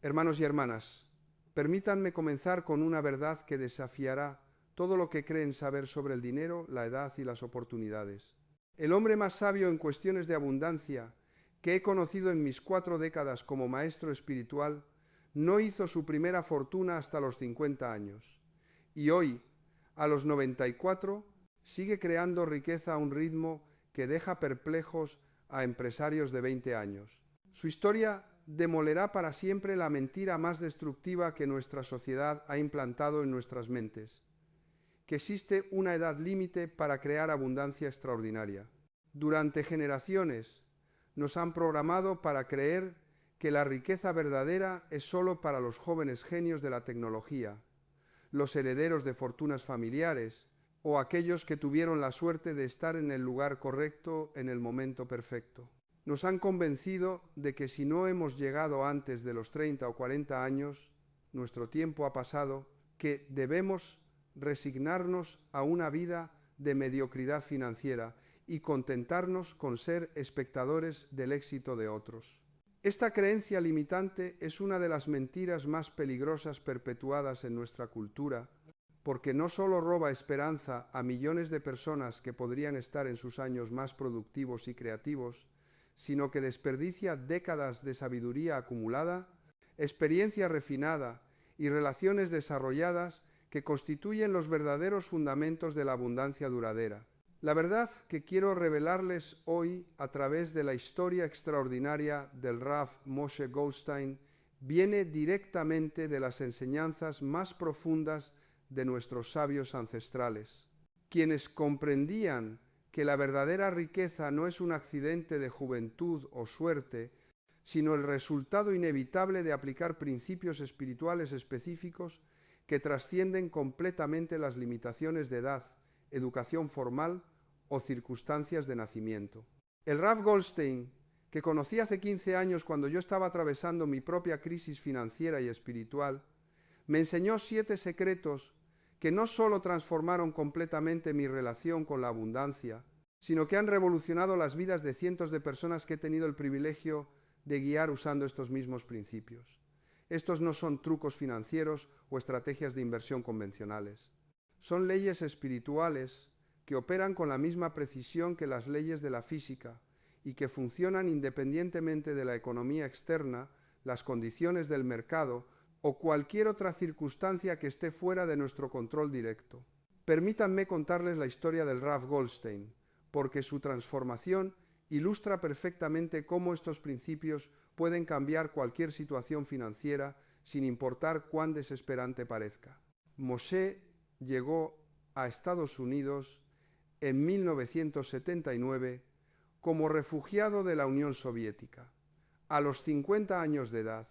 Hermanos y hermanas, permítanme comenzar con una verdad que desafiará todo lo que creen saber sobre el dinero, la edad y las oportunidades. El hombre más sabio en cuestiones de abundancia que he conocido en mis 4 décadas como maestro espiritual no hizo su primera fortuna hasta los 50 años. Y hoy, a los 94, sigue creando riqueza a un ritmo que deja perplejos a empresarios de 20 años. Su historia demolerá para siempre la mentira más destructiva que nuestra sociedad ha implantado en nuestras mentes, que existe una edad límite para crear abundancia extraordinaria. Durante generaciones nos han programado para creer que la riqueza verdadera es sólo para los jóvenes genios de la tecnología, los herederos de fortunas familiares o aquellos que tuvieron la suerte de estar en el lugar correcto en el momento perfecto. Nos han convencido de que si no hemos llegado antes de los 30 o 40 años, nuestro tiempo ha pasado, que debemos resignarnos a una vida de mediocridad financiera y contentarnos con ser espectadores del éxito de otros. Esta creencia limitante es una de las mentiras más peligrosas perpetuadas en nuestra cultura, porque no solo roba esperanza a millones de personas que podrían estar en sus años más productivos y creativos, sino que desperdicia décadas de sabiduría acumulada, experiencia refinada y relaciones desarrolladas que constituyen los verdaderos fundamentos de la abundancia duradera. La verdad que quiero revelarles hoy a través de la historia extraordinaria del Rav Moshe Goldstein viene directamente de las enseñanzas más profundas de nuestros sabios ancestrales, quienes comprendían que la verdadera riqueza no es un accidente de juventud o suerte, sino el resultado inevitable de aplicar principios espirituales específicos que trascienden completamente las limitaciones de edad, educación formal o circunstancias de nacimiento. El Rav Goldstein, que conocí hace 15 años cuando yo estaba atravesando mi propia crisis financiera y espiritual, me enseñó 7 secretos que no solo transformaron completamente mi relación con la abundancia, sino que han revolucionado las vidas de cientos de personas que he tenido el privilegio de guiar usando estos mismos principios. Estos no son trucos financieros o estrategias de inversión convencionales. Son leyes espirituales que operan con la misma precisión que las leyes de la física y que funcionan independientemente de la economía externa, las condiciones del mercado o cualquier otra circunstancia que esté fuera de nuestro control directo. Permítanme contarles la historia del Rav Goldstein, porque su transformación ilustra perfectamente cómo estos principios pueden cambiar cualquier situación financiera sin importar cuán desesperante parezca. Moshe llegó a Estados Unidos en 1979 como refugiado de la Unión Soviética, a los 50 años de edad,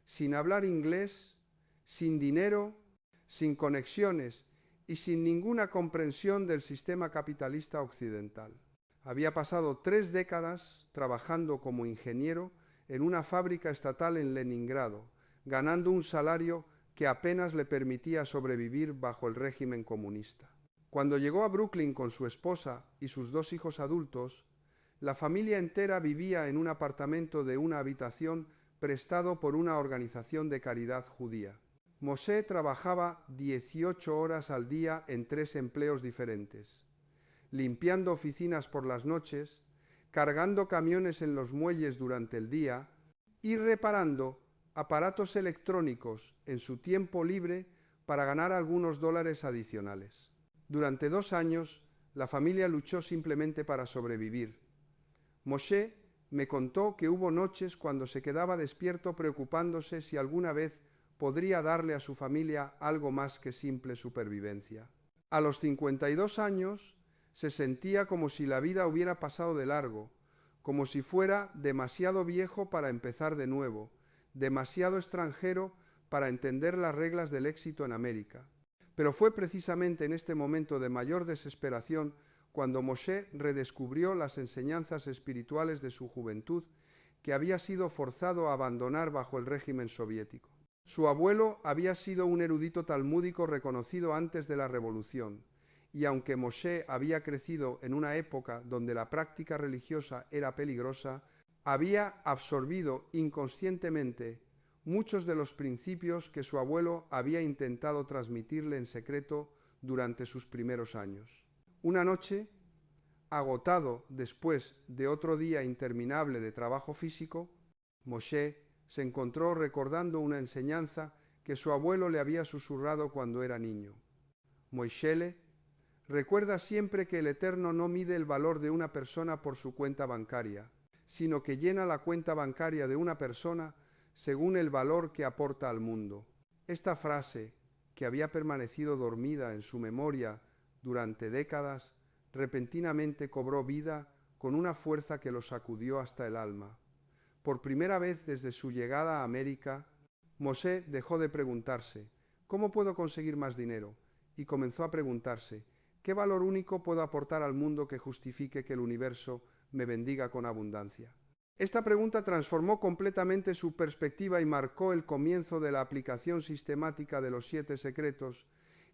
sin hablar inglés, sin dinero, sin conexiones y sin ninguna comprensión del sistema capitalista occidental. Había pasado 3 décadas trabajando como ingeniero en una fábrica estatal en Leningrado, ganando un salario que apenas le permitía sobrevivir bajo el régimen comunista. Cuando llegó a Brooklyn con su esposa y sus 2 hijos adultos, la familia entera vivía en un apartamento de una habitación prestado por una organización de caridad judía. Moshe trabajaba 18 horas al día en 3 empleos diferentes, limpiando oficinas por las noches, cargando camiones en los muelles durante el día y reparando aparatos electrónicos en su tiempo libre para ganar algunos dólares adicionales. Durante 2 años, la familia luchó simplemente para sobrevivir. Moshe me contó que hubo noches cuando se quedaba despierto preocupándose si alguna vez podría darle a su familia algo más que simple supervivencia. A los 52 años se sentía como si la vida hubiera pasado de largo, como si fuera demasiado viejo para empezar de nuevo, demasiado extranjero para entender las reglas del éxito en América. Pero fue precisamente en este momento de mayor desesperación cuando Moshe redescubrió las enseñanzas espirituales de su juventud que había sido forzado a abandonar bajo el régimen soviético. Su abuelo había sido un erudito talmúdico reconocido antes de la revolución, y aunque Moshe había crecido en una época donde la práctica religiosa era peligrosa, había absorbido inconscientemente muchos de los principios que su abuelo había intentado transmitirle en secreto durante sus primeros años. Una noche, agotado después de otro día interminable de trabajo físico, Moshe se encontró recordando una enseñanza que su abuelo le había susurrado cuando era niño. Moishele, recuerda siempre que el Eterno no mide el valor de una persona por su cuenta bancaria, sino que llena la cuenta bancaria de una persona según el valor que aporta al mundo. Esta frase, que había permanecido dormida en su memoria durante décadas, repentinamente cobró vida con una fuerza que lo sacudió hasta el alma. Por primera vez desde su llegada a América, Moshe dejó de preguntarse ¿cómo puedo conseguir más dinero? Y comenzó a preguntarse ¿qué valor único puedo aportar al mundo que justifique que el universo me bendiga con abundancia? Esta pregunta transformó completamente su perspectiva y marcó el comienzo de la aplicación sistemática de los 7 secretos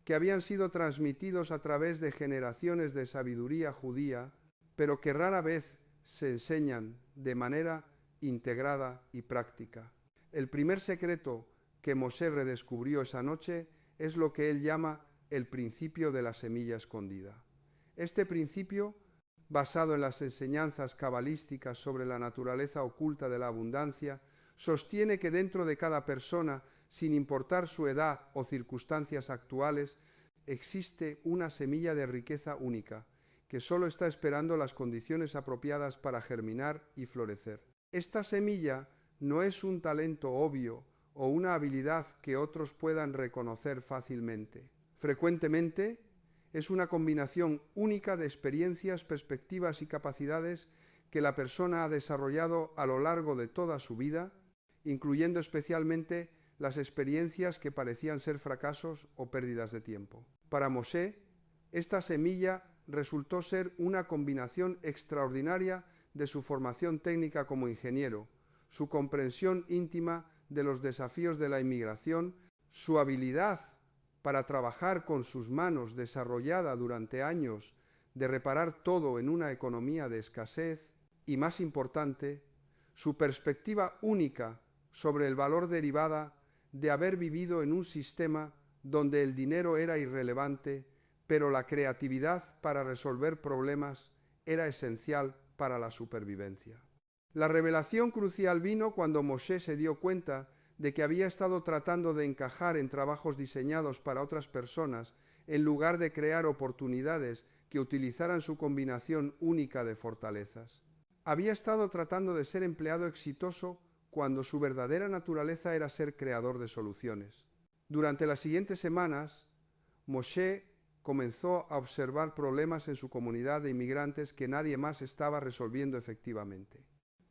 que habían sido transmitidos a través de generaciones de sabiduría judía, pero que rara vez se enseñan de manera integrada y práctica. El primer secreto que Moshe redescubrió esa noche es lo que él llama el principio de la semilla escondida. Este principio, basado en las enseñanzas cabalísticas sobre la naturaleza oculta de la abundancia, sostiene que dentro de cada persona, sin importar su edad o circunstancias actuales, existe una semilla de riqueza única, que solo está esperando las condiciones apropiadas para germinar y florecer. Esta semilla no es un talento obvio o una habilidad que otros puedan reconocer fácilmente. Frecuentemente, es una combinación única de experiencias, perspectivas y capacidades que la persona ha desarrollado a lo largo de toda su vida, incluyendo especialmente las experiencias que parecían ser fracasos o pérdidas de tiempo. Para Moshe, esta semilla resultó ser una combinación extraordinaria de su formación técnica como ingeniero, su comprensión íntima de los desafíos de la inmigración, su habilidad para trabajar con sus manos desarrollada durante años de reparar todo en una economía de escasez y, más importante, su perspectiva única sobre el valor derivada de haber vivido en un sistema donde el dinero era irrelevante, pero la creatividad para resolver problemas era esencial para la supervivencia. La revelación crucial vino cuando Moshe se dio cuenta de que había estado tratando de encajar en trabajos diseñados para otras personas en lugar de crear oportunidades que utilizaran su combinación única de fortalezas. Había estado tratando de ser empleado exitoso cuando su verdadera naturaleza era ser creador de soluciones. Durante las siguientes semanas, Moshe comenzó a observar problemas en su comunidad de inmigrantes que nadie más estaba resolviendo efectivamente.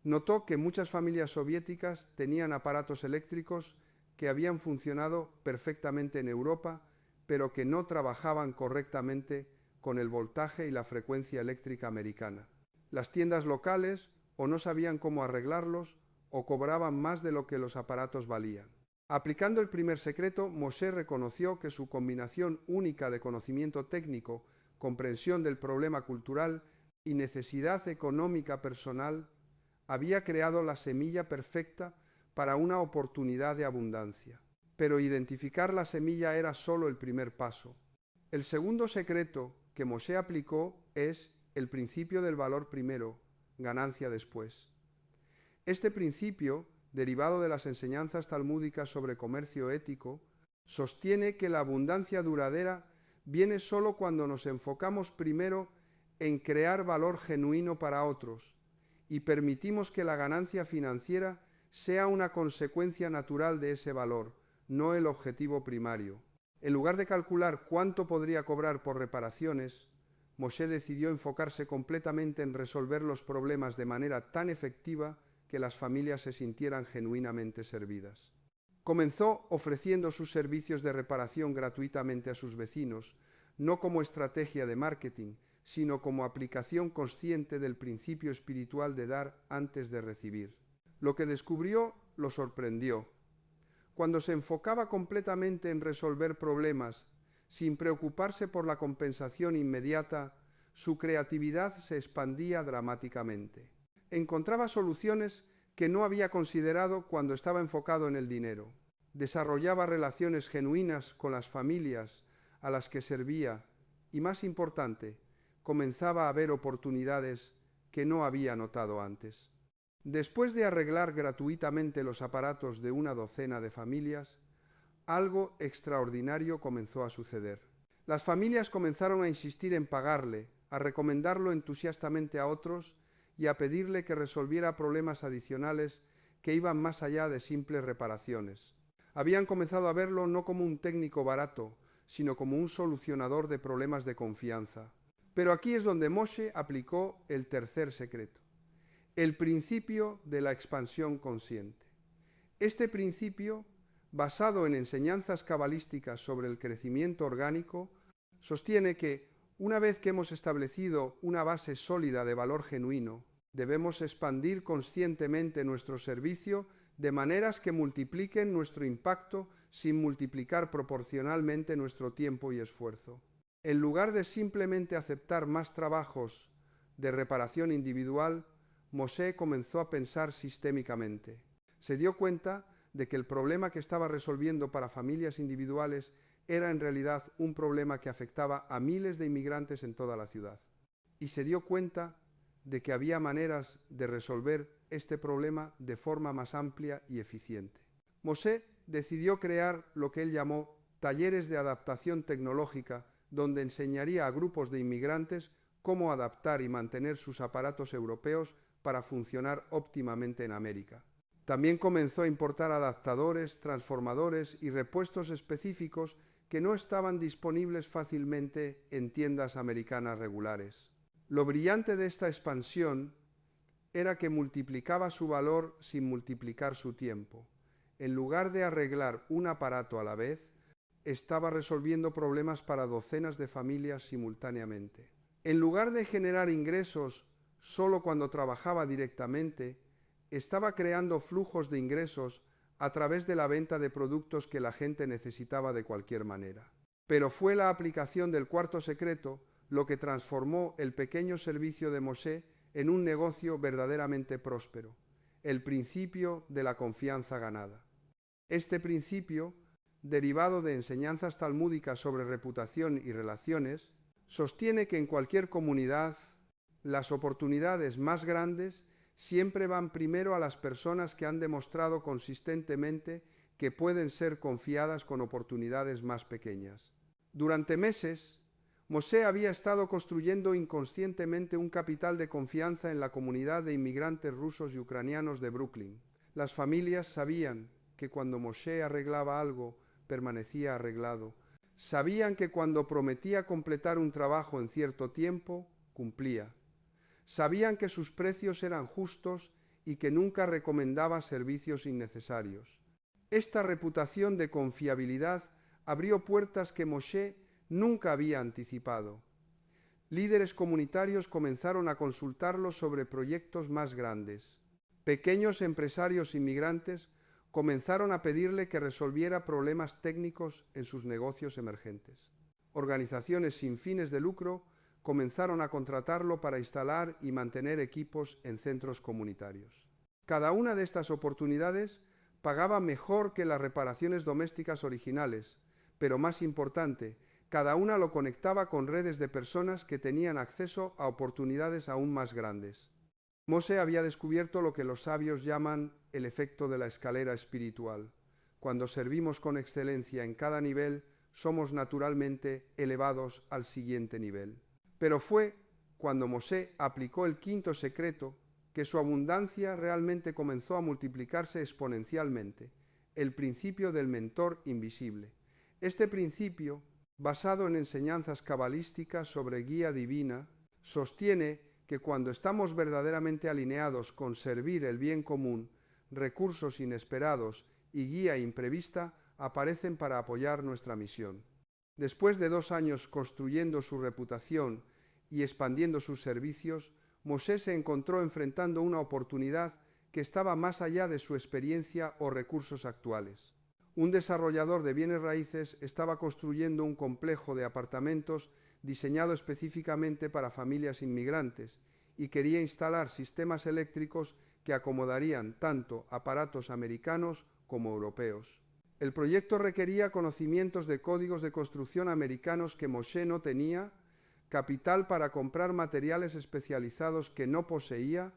Notó que muchas familias soviéticas tenían aparatos eléctricos que habían funcionado perfectamente en Europa, pero que no trabajaban correctamente con el voltaje y la frecuencia eléctrica americana. Las tiendas locales o no sabían cómo arreglarlos o cobraban más de lo que los aparatos valían. Aplicando el primer secreto, Moshe reconoció que su combinación única de conocimiento técnico, comprensión del problema cultural y necesidad económica personal había creado la semilla perfecta para una oportunidad de abundancia. Pero identificar la semilla era solo el primer paso. El segundo secreto que Moshe aplicó es el principio del valor primero, ganancia después. Este principio, derivado de las enseñanzas talmúdicas sobre comercio ético, sostiene que la abundancia duradera viene solo cuando nos enfocamos primero en crear valor genuino para otros y permitimos que la ganancia financiera sea una consecuencia natural de ese valor, no el objetivo primario. En lugar de calcular cuánto podría cobrar por reparaciones, Moshe decidió enfocarse completamente en resolver los problemas de manera tan efectiva que las familias se sintieran genuinamente servidas. Comenzó ofreciendo sus servicios de reparación gratuitamente a sus vecinos, no como estrategia de marketing, sino como aplicación consciente del principio espiritual de dar antes de recibir. Lo que descubrió lo sorprendió. Cuando se enfocaba completamente en resolver problemas, sin preocuparse por la compensación inmediata, su creatividad se expandía dramáticamente. Encontraba soluciones que no había considerado cuando estaba enfocado en el dinero. Desarrollaba relaciones genuinas con las familias a las que servía y, más importante, comenzaba a ver oportunidades que no había notado antes. Después de arreglar gratuitamente los aparatos de una docena de familias, algo extraordinario comenzó a suceder. Las familias comenzaron a insistir en pagarle, a recomendarlo entusiastamente a otros y a pedirle que resolviera problemas adicionales que iban más allá de simples reparaciones. Habían comenzado a verlo no como un técnico barato, sino como un solucionador de problemas de confianza. Pero aquí es donde Moshe aplicó el tercer secreto, el principio de la expansión consciente. Este principio, basado en enseñanzas cabalísticas sobre el crecimiento orgánico, sostiene que, una vez que hemos establecido una base sólida de valor genuino, debemos expandir conscientemente nuestro servicio de maneras que multipliquen nuestro impacto sin multiplicar proporcionalmente nuestro tiempo y esfuerzo. En lugar de simplemente aceptar más trabajos de reparación individual, Moshe comenzó a pensar sistémicamente. Se dio cuenta de que el problema que estaba resolviendo para familias individuales era en realidad un problema que afectaba a miles de inmigrantes en toda la ciudad. Y se dio cuenta de que había maneras de resolver este problema de forma más amplia y eficiente. Moshe decidió crear lo que él llamó talleres de adaptación tecnológica, donde enseñaría a grupos de inmigrantes cómo adaptar y mantener sus aparatos europeos para funcionar óptimamente en América. También comenzó a importar adaptadores, transformadores y repuestos específicos que no estaban disponibles fácilmente en tiendas americanas regulares. Lo brillante de esta expansión era que multiplicaba su valor sin multiplicar su tiempo. En lugar de arreglar un aparato a la vez, estaba resolviendo problemas para docenas de familias simultáneamente. En lugar de generar ingresos solo cuando trabajaba directamente, estaba creando flujos de ingresos a través de la venta de productos que la gente necesitaba de cualquier manera. Pero fue la aplicación del cuarto secreto lo que transformó el pequeño servicio de Moshe en un negocio verdaderamente próspero, el principio de la confianza ganada. Este principio, derivado de enseñanzas talmúdicas sobre reputación y relaciones, sostiene que en cualquier comunidad las oportunidades más grandes siempre van primero a las personas que han demostrado consistentemente que pueden ser confiadas con oportunidades más pequeñas. Durante meses, Moshe había estado construyendo inconscientemente un capital de confianza en la comunidad de inmigrantes rusos y ucranianos de Brooklyn. Las familias sabían que cuando Moshe arreglaba algo, permanecía arreglado. Sabían que cuando prometía completar un trabajo en cierto tiempo, cumplía. Sabían que sus precios eran justos y que nunca recomendaba servicios innecesarios. Esta reputación de confiabilidad abrió puertas que Moshe nunca había anticipado. Líderes comunitarios comenzaron a consultarlo sobre proyectos más grandes. Pequeños empresarios inmigrantes comenzaron a pedirle que resolviera problemas técnicos en sus negocios emergentes. Organizaciones sin fines de lucro comenzaron a contratarlo para instalar y mantener equipos en centros comunitarios. Cada una de estas oportunidades pagaba mejor que las reparaciones domésticas originales, pero más importante, cada una lo conectaba con redes de personas que tenían acceso a oportunidades aún más grandes. Moshe había descubierto lo que los sabios llaman el efecto de la escalera espiritual. Cuando servimos con excelencia en cada nivel, somos naturalmente elevados al siguiente nivel. Pero fue cuando Moshe aplicó el quinto secreto que su abundancia realmente comenzó a multiplicarse exponencialmente, el principio del mentor invisible. Este principio, basado en enseñanzas cabalísticas sobre guía divina, sostiene que cuando estamos verdaderamente alineados con servir el bien común, recursos inesperados y guía imprevista aparecen para apoyar nuestra misión. Después de 2 años construyendo su reputación y expandiendo sus servicios, Moshe se encontró enfrentando una oportunidad que estaba más allá de su experiencia o recursos actuales. Un desarrollador de bienes raíces estaba construyendo un complejo de apartamentos diseñado específicamente para familias inmigrantes y quería instalar sistemas eléctricos que acomodarían tanto aparatos americanos como europeos. El proyecto requería conocimientos de códigos de construcción americanos que Moshe no tenía, capital para comprar materiales especializados que no poseía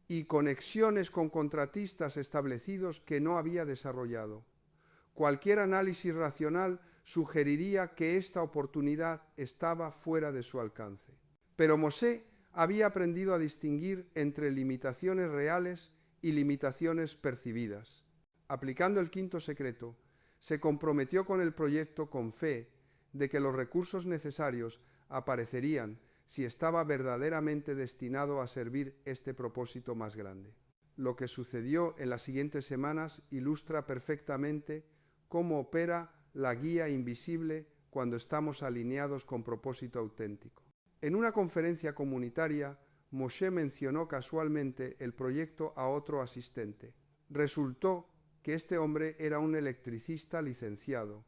y conexiones con contratistas establecidos que no había desarrollado. Cualquier análisis racional sugeriría que esta oportunidad estaba fuera de su alcance. Pero Moshe había aprendido a distinguir entre limitaciones reales y limitaciones percibidas. Aplicando el quinto secreto, se comprometió con el proyecto con fe de que los recursos necesarios aparecerían si estaba verdaderamente destinado a servir este propósito más grande. Lo que sucedió en las siguientes semanas ilustra perfectamente cómo opera la guía invisible cuando estamos alineados con propósito auténtico. En una conferencia comunitaria, Moshe mencionó casualmente el proyecto a otro asistente. Resultó que este hombre era un electricista licenciado,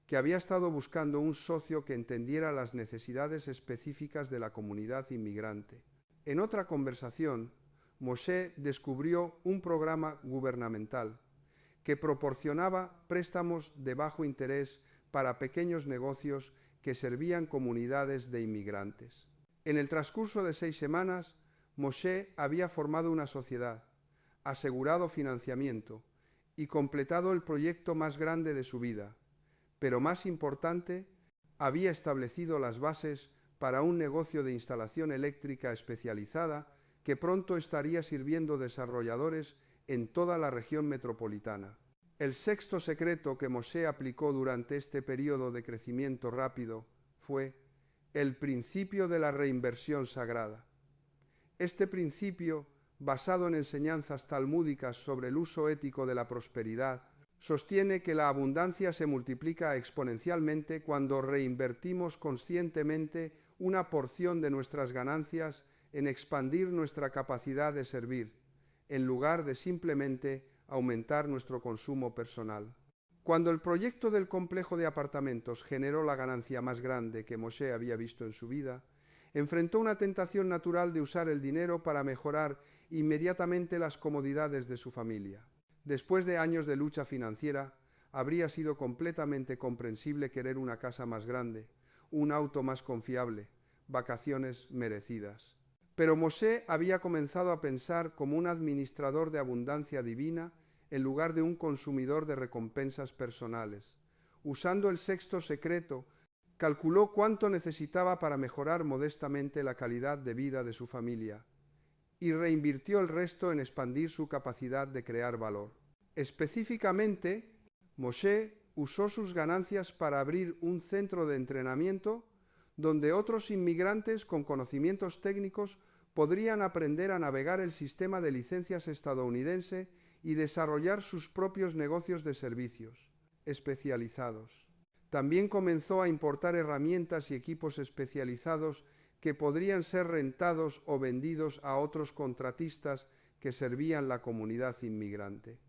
que había estado buscando un socio que entendiera las necesidades específicas de la comunidad inmigrante. En otra conversación, Moshe descubrió un programa gubernamental que proporcionaba préstamos de bajo interés para pequeños negocios que servían comunidades de inmigrantes. En el transcurso de 6 semanas, Moshe había formado una sociedad, asegurado financiamiento y completado el proyecto más grande de su vida, pero más importante, había establecido las bases para un negocio de instalación eléctrica especializada que pronto estaría sirviendo desarrolladores en toda la región metropolitana. El sexto secreto que Moshe aplicó durante este periodo de crecimiento rápido fue el principio de la reinversión sagrada. Este principio, basado en enseñanzas talmúdicas sobre el uso ético de la prosperidad, sostiene que la abundancia se multiplica exponencialmente cuando reinvertimos conscientemente una porción de nuestras ganancias en expandir nuestra capacidad de servir, en lugar de simplemente aumentar nuestro consumo personal. Cuando el proyecto del complejo de apartamentos generó la ganancia más grande que Moshe había visto en su vida, enfrentó una tentación natural de usar el dinero para mejorar inmediatamente las comodidades de su familia. Después de años de lucha financiera, habría sido completamente comprensible querer una casa más grande, un auto más confiable, vacaciones merecidas. Pero Moshe había comenzado a pensar como un administrador de abundancia divina en lugar de un consumidor de recompensas personales. Usando el sexto secreto, calculó cuánto necesitaba para mejorar modestamente la calidad de vida de su familia y reinvirtió el resto en expandir su capacidad de crear valor. Específicamente, Moshe usó sus ganancias para abrir un centro de entrenamiento donde otros inmigrantes con conocimientos técnicos podrían aprender a navegar el sistema de licencias estadounidense y desarrollar sus propios negocios de servicios especializados. También comenzó a importar herramientas y equipos especializados que podrían ser rentados o vendidos a otros contratistas que servían la comunidad inmigrante.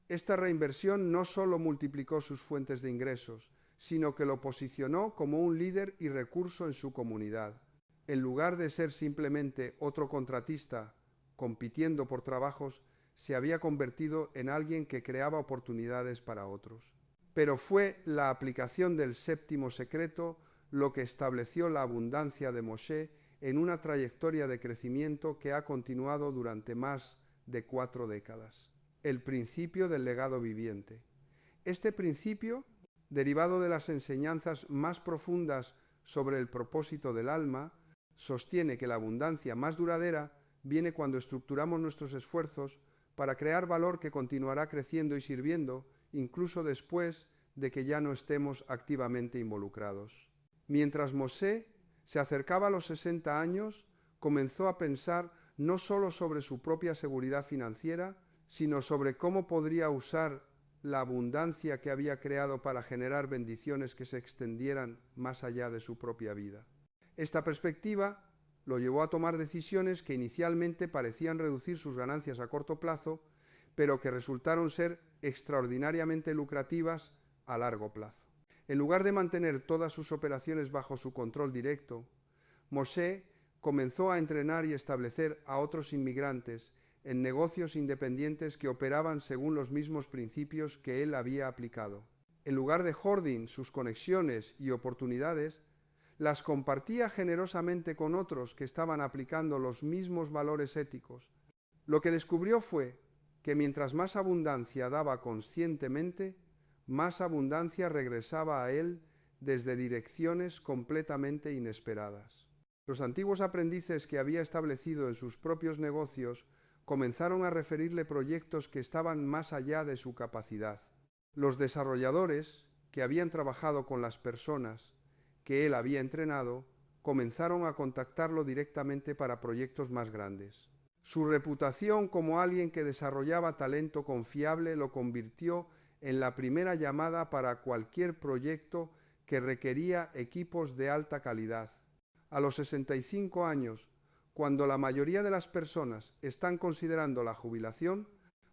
Esta reinversión no solo multiplicó sus fuentes de ingresos, sino que lo posicionó como un líder y recurso en su comunidad. En lugar de ser simplemente otro contratista compitiendo por trabajos, se había convertido en alguien que creaba oportunidades para otros. Pero fue la aplicación del séptimo secreto lo que estableció la abundancia de Moshe en una trayectoria de crecimiento que ha continuado durante más de 4 décadas. El principio del legado viviente. Este principio, derivado de las enseñanzas más profundas sobre el propósito del alma, sostiene que la abundancia más duradera viene cuando estructuramos nuestros esfuerzos para crear valor que continuará creciendo y sirviendo incluso después de que ya no estemos activamente involucrados. Mientras Moshe se acercaba a los 60 años, comenzó a pensar no solo sobre su propia seguridad financiera, sino sobre cómo podría usar la abundancia que había creado para generar bendiciones que se extendieran más allá de su propia vida. Esta perspectiva lo llevó a tomar decisiones que inicialmente parecían reducir sus ganancias a corto plazo, pero que resultaron ser extraordinariamente lucrativas a largo plazo. En lugar de mantener todas sus operaciones bajo su control directo, Moshe comenzó a entrenar y establecer a otros inmigrantes en negocios independientes que operaban según los mismos principios que él había aplicado. En lugar de hoarding sus conexiones y oportunidades, las compartía generosamente con otros que estaban aplicando los mismos valores éticos. Lo que descubrió fue que mientras más abundancia daba conscientemente, más abundancia regresaba a él desde direcciones completamente inesperadas. Los antiguos aprendices que había establecido en sus propios negocios comenzaron a referirle proyectos que estaban más allá de su capacidad. Los desarrolladores, que habían trabajado con las personas que él había entrenado, comenzaron a contactarlo directamente para proyectos más grandes. Su reputación como alguien que desarrollaba talento confiable lo convirtió en la primera llamada para cualquier proyecto que requería equipos de alta calidad. A los 65 años, cuando la mayoría de las personas están considerando la jubilación,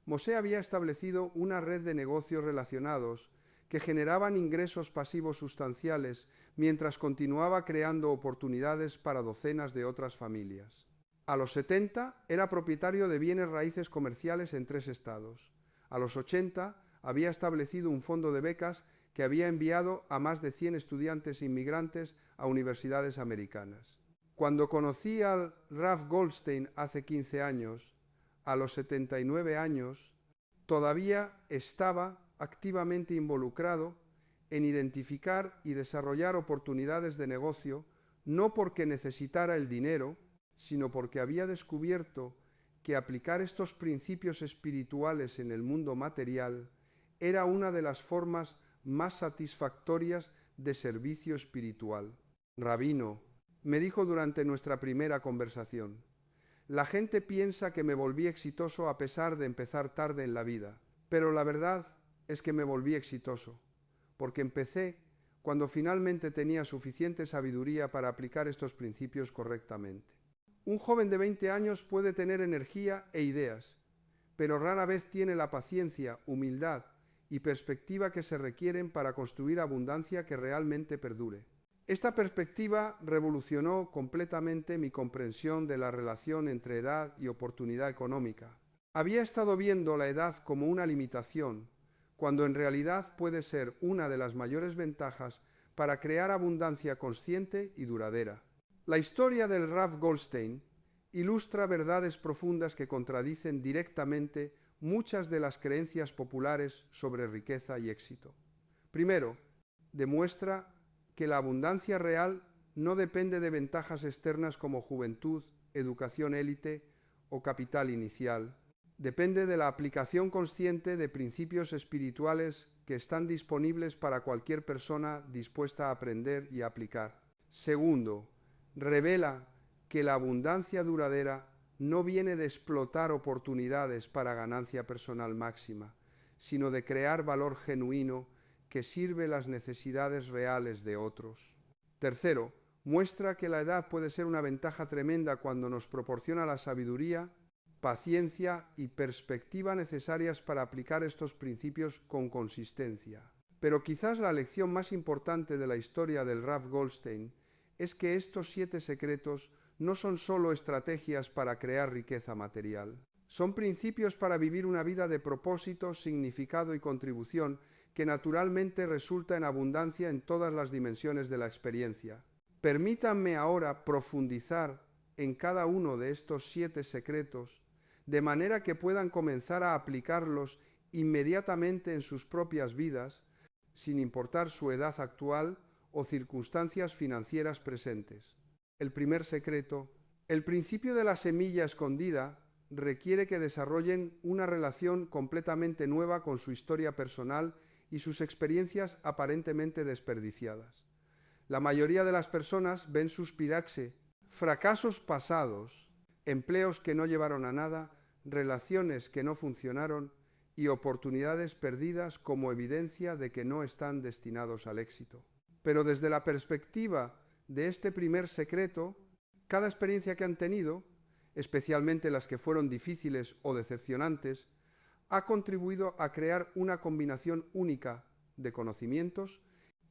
Moshe había establecido una red de negocios relacionados que generaban ingresos pasivos sustanciales mientras continuaba creando oportunidades para docenas de otras familias. A los 70 era propietario de bienes raíces comerciales en 3 estados. A los 80 había establecido un fondo de becas que había enviado a más de 100 estudiantes inmigrantes a universidades americanas. Cuando conocí al Rav Goldstein hace 15 años, a los 79 años, todavía estaba activamente involucrado en identificar y desarrollar oportunidades de negocio, no porque necesitara el dinero, sino porque había descubierto que aplicar estos principios espirituales en el mundo material era una de las formas más satisfactorias de servicio espiritual. Rabino, me dijo durante nuestra primera conversación, la gente piensa que me volví exitoso a pesar de empezar tarde en la vida, pero la verdad es que me volví exitoso, porque empecé cuando finalmente tenía suficiente sabiduría para aplicar estos principios correctamente. Un joven de 20 años puede tener energía e ideas, pero rara vez tiene la paciencia, humildad y perspectiva que se requieren para construir abundancia que realmente perdure. Esta perspectiva revolucionó completamente mi comprensión de la relación entre edad y oportunidad económica. Había estado viendo la edad como una limitación, cuando en realidad puede ser una de las mayores ventajas para crear abundancia consciente y duradera. La historia del Rav Goldstein ilustra verdades profundas que contradicen directamente muchas de las creencias populares sobre riqueza y éxito. Primero, demuestra que la abundancia real no depende de ventajas externas como juventud, educación élite o capital inicial. Depende de la aplicación consciente de principios espirituales que están disponibles para cualquier persona dispuesta a aprender y a aplicar. Segundo, revela que la abundancia duradera no viene de explotar oportunidades para ganancia personal máxima, sino de crear valor genuino que sirve las necesidades reales de otros. Tercero, muestra que la edad puede ser una ventaja tremenda cuando nos proporciona la sabiduría, paciencia y perspectiva necesarias para aplicar estos principios con consistencia. Pero quizás la lección más importante de la historia del Rav Goldstein es que estos 7 secretos no son solo estrategias para crear riqueza material. Son principios para vivir una vida de propósito, significado y contribución que naturalmente resulta en abundancia en todas las dimensiones de la experiencia. Permítanme ahora profundizar en cada uno de estos 7 secretos, de manera que puedan comenzar a aplicarlos inmediatamente en sus propias vidas, sin importar su edad actual o circunstancias financieras presentes. El primer secreto, el principio de la semilla escondida, requiere que desarrollen una relación completamente nueva con su historia personal y sus experiencias aparentemente desperdiciadas. La mayoría de las personas ven suspirarse fracasos pasados, empleos que no llevaron a nada, relaciones que no funcionaron y oportunidades perdidas como evidencia de que no están destinados al éxito. Pero desde la perspectiva de este primer secreto, cada experiencia que han tenido, especialmente las que fueron difíciles o decepcionantes, ha contribuido a crear una combinación única de conocimientos,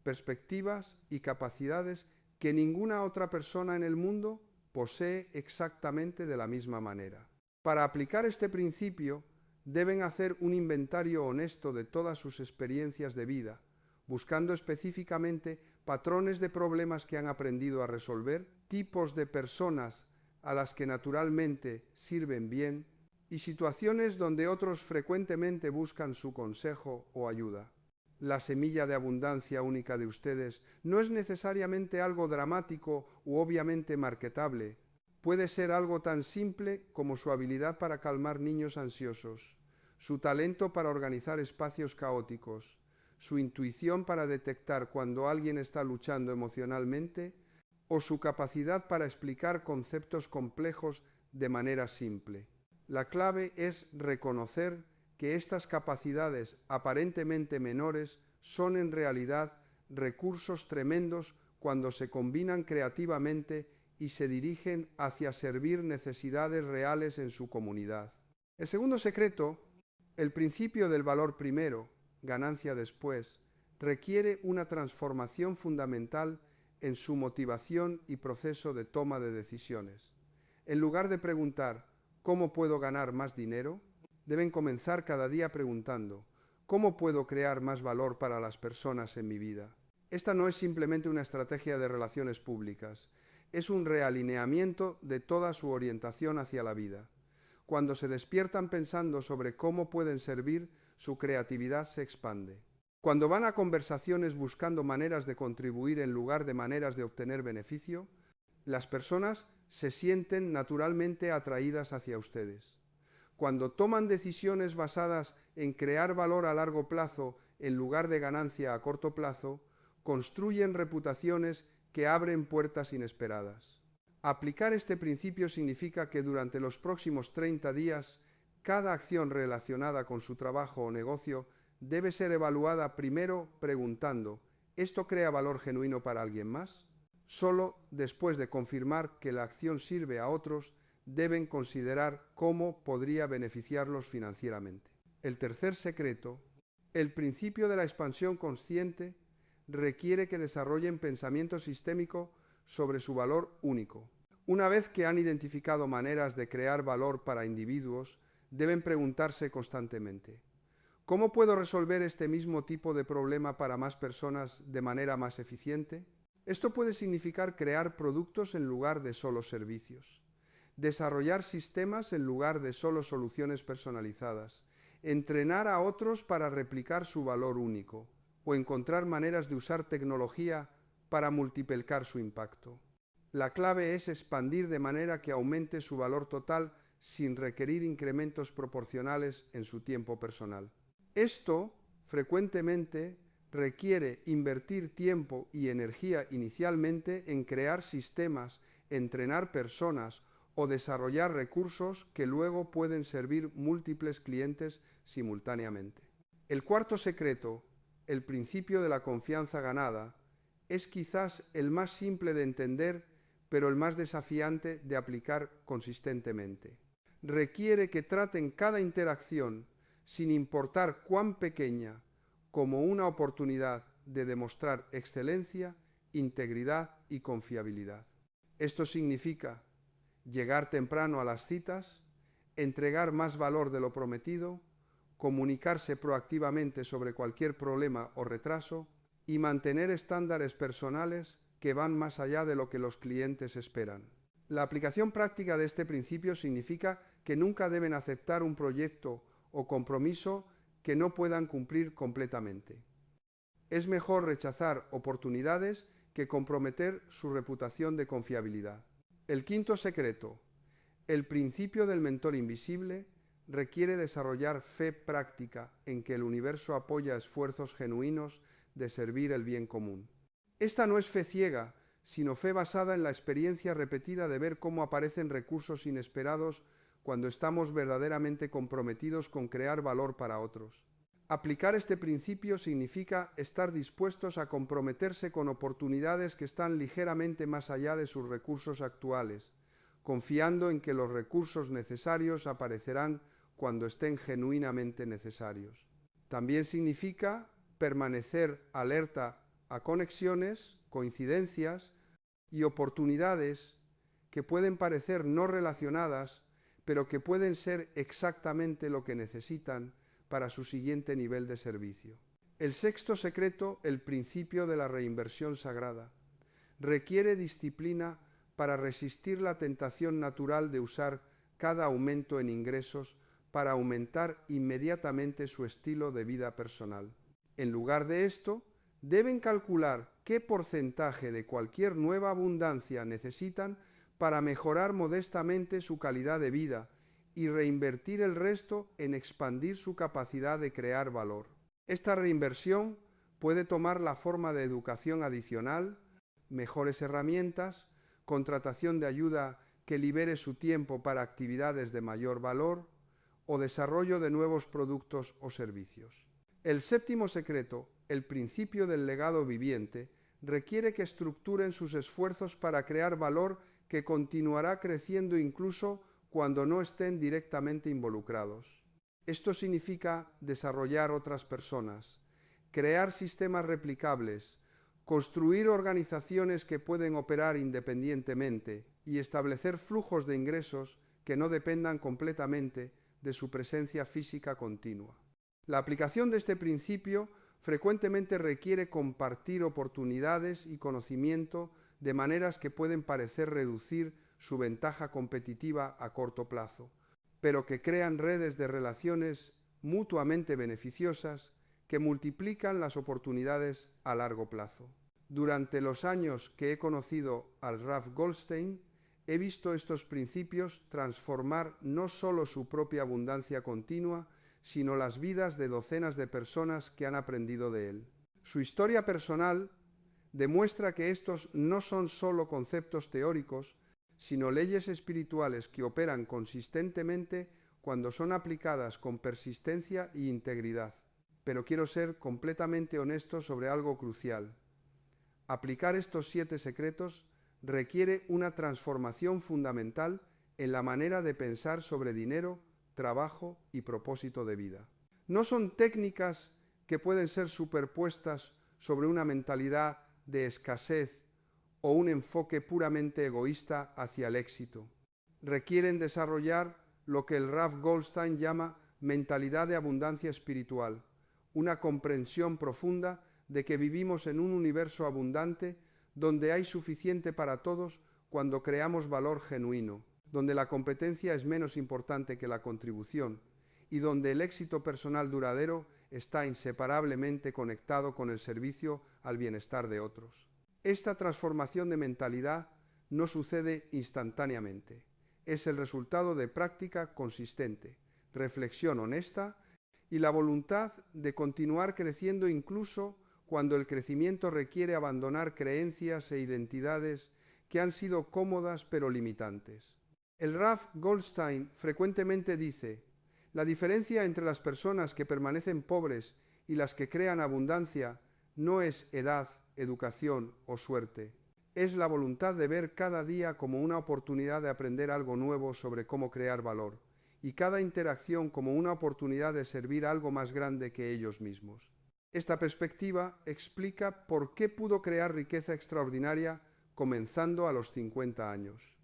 perspectivas y capacidades que ninguna otra persona en el mundo posee exactamente de la misma manera. Para aplicar este principio, deben hacer un inventario honesto de todas sus experiencias de vida, buscando específicamente patrones de problemas que han aprendido a resolver, tipos de personas a las que naturalmente sirven bien y situaciones donde otros frecuentemente buscan su consejo o ayuda. La semilla de abundancia única de ustedes no es necesariamente algo dramático u obviamente marketable. Puede ser algo tan simple como su habilidad para calmar niños ansiosos, su talento para organizar espacios caóticos, su intuición para detectar cuando alguien está luchando emocionalmente o su capacidad para explicar conceptos complejos de manera simple. La clave es reconocer que estas capacidades aparentemente menores son en realidad recursos tremendos cuando se combinan creativamente y se dirigen hacia servir necesidades reales en su comunidad. El segundo secreto, el principio del valor primero, ganancia después, requiere una transformación fundamental en su motivación y proceso de toma de decisiones. En lugar de preguntar ¿cómo puedo ganar más dinero?, deben comenzar cada día preguntando ¿cómo puedo crear más valor para las personas en mi vida? Esta no es simplemente una estrategia de relaciones públicas, es un realineamiento de toda su orientación hacia la vida. Cuando se despiertan pensando sobre cómo pueden servir, su creatividad se expande. Cuando van a conversaciones buscando maneras de contribuir en lugar de maneras de obtener beneficio, las personas se sienten naturalmente atraídas hacia ustedes. Cuando toman decisiones basadas en crear valor a largo plazo en lugar de ganancia a corto plazo, construyen reputaciones que abren puertas inesperadas. Aplicar este principio significa que durante los próximos 30 días, cada acción relacionada con su trabajo o negocio debe ser evaluada primero preguntando ¿esto crea valor genuino para alguien más? Solo después de confirmar que la acción sirve a otros, deben considerar cómo podría beneficiarlos financieramente. El tercer secreto, el principio de la expansión consciente, requiere que desarrollen pensamiento sistémico sobre su valor único. Una vez que han identificado maneras de crear valor para individuos, deben preguntarse constantemente ¿cómo puedo resolver este mismo tipo de problema para más personas de manera más eficiente? Esto puede significar crear productos en lugar de solo servicios, desarrollar sistemas en lugar de solo soluciones personalizadas, entrenar a otros para replicar su valor único, o encontrar maneras de usar tecnología para multiplicar su impacto. La clave es expandir de manera que aumente su valor total sin requerir incrementos proporcionales en su tiempo personal. Esto, frecuentemente, requiere invertir tiempo y energía inicialmente en crear sistemas, entrenar personas o desarrollar recursos que luego pueden servir múltiples clientes simultáneamente. El cuarto secreto, el principio de la confianza ganada, es quizás el más simple de entender, pero el más desafiante de aplicar consistentemente. Requiere que traten cada interacción, sin importar cuán pequeña, como una oportunidad de demostrar excelencia, integridad y confiabilidad. Esto significa llegar temprano a las citas, entregar más valor de lo prometido, comunicarse proactivamente sobre cualquier problema o retraso y mantener estándares personales que van más allá de lo que los clientes esperan. La aplicación práctica de este principio significa que nunca deben aceptar un proyecto o compromiso que no puedan cumplir completamente. Es mejor rechazar oportunidades que comprometer su reputación de confiabilidad. El quinto secreto, el principio del mentor invisible, requiere desarrollar fe práctica en que el universo apoya esfuerzos genuinos de servir el bien común. Esta no es fe ciega, sino fe basada en la experiencia repetida de ver cómo aparecen recursos inesperados cuando estamos verdaderamente comprometidos con crear valor para otros. Aplicar este principio significa estar dispuestos a comprometerse con oportunidades que están ligeramente más allá de sus recursos actuales, confiando en que los recursos necesarios aparecerán cuando estén genuinamente necesarios. También significa permanecer alerta a conexiones, coincidencias y oportunidades que pueden parecer no relacionadas, pero que pueden ser exactamente lo que necesitan para su siguiente nivel de servicio. El sexto secreto, el principio de la reinversión sagrada, requiere disciplina para resistir la tentación natural de usar cada aumento en ingresos para aumentar inmediatamente su estilo de vida personal. En lugar de esto, deben calcular qué porcentaje de cualquier nueva abundancia necesitan para mejorar modestamente su calidad de vida y reinvertir el resto en expandir su capacidad de crear valor. Esta reinversión puede tomar la forma de educación adicional, mejores herramientas, contratación de ayuda que libere su tiempo para actividades de mayor valor o desarrollo de nuevos productos o servicios. El séptimo secreto, el principio del legado viviente, requiere que estructuren sus esfuerzos para crear valor que continuará creciendo incluso cuando no estén directamente involucrados. Esto significa desarrollar otras personas, crear sistemas replicables, construir organizaciones que pueden operar independientemente y establecer flujos de ingresos que no dependan completamente de su presencia física continua. La aplicación de este principio frecuentemente requiere compartir oportunidades y conocimiento de maneras que pueden parecer reducir su ventaja competitiva a corto plazo, pero que crean redes de relaciones mutuamente beneficiosas que multiplican las oportunidades a largo plazo. Durante los años que he conocido al Rav Goldstein, he visto estos principios transformar no solo su propia abundancia continua, sino las vidas de docenas de personas que han aprendido de él. Su historia personal demuestra que estos no son solo conceptos teóricos, sino leyes espirituales que operan consistentemente cuando son aplicadas con persistencia e integridad. Pero quiero ser completamente honesto sobre algo crucial. Aplicar estos 7 secretos requiere una transformación fundamental en la manera de pensar sobre dinero, trabajo y propósito de vida. No son técnicas que pueden ser superpuestas sobre una mentalidad de escasez o un enfoque puramente egoísta hacia el éxito. Requieren desarrollar lo que el Rav Goldstein llama mentalidad de abundancia espiritual, una comprensión profunda de que vivimos en un universo abundante donde hay suficiente para todos cuando creamos valor genuino, donde la competencia es menos importante que la contribución y donde el éxito personal duradero está inseparablemente conectado con el servicio al bienestar de otros. Esta transformación de mentalidad no sucede instantáneamente. Es el resultado de práctica consistente, reflexión honesta y la voluntad de continuar creciendo incluso cuando el crecimiento requiere abandonar creencias e identidades que han sido cómodas pero limitantes. El Rav Goldstein frecuentemente dice: la diferencia entre las personas que permanecen pobres y las que crean abundancia no es edad, educación o suerte. Es la voluntad de ver cada día como una oportunidad de aprender algo nuevo sobre cómo crear valor, y cada interacción como una oportunidad de servir a algo más grande que ellos mismos. Esta perspectiva explica por qué pudo crear riqueza extraordinaria comenzando a los 50 años.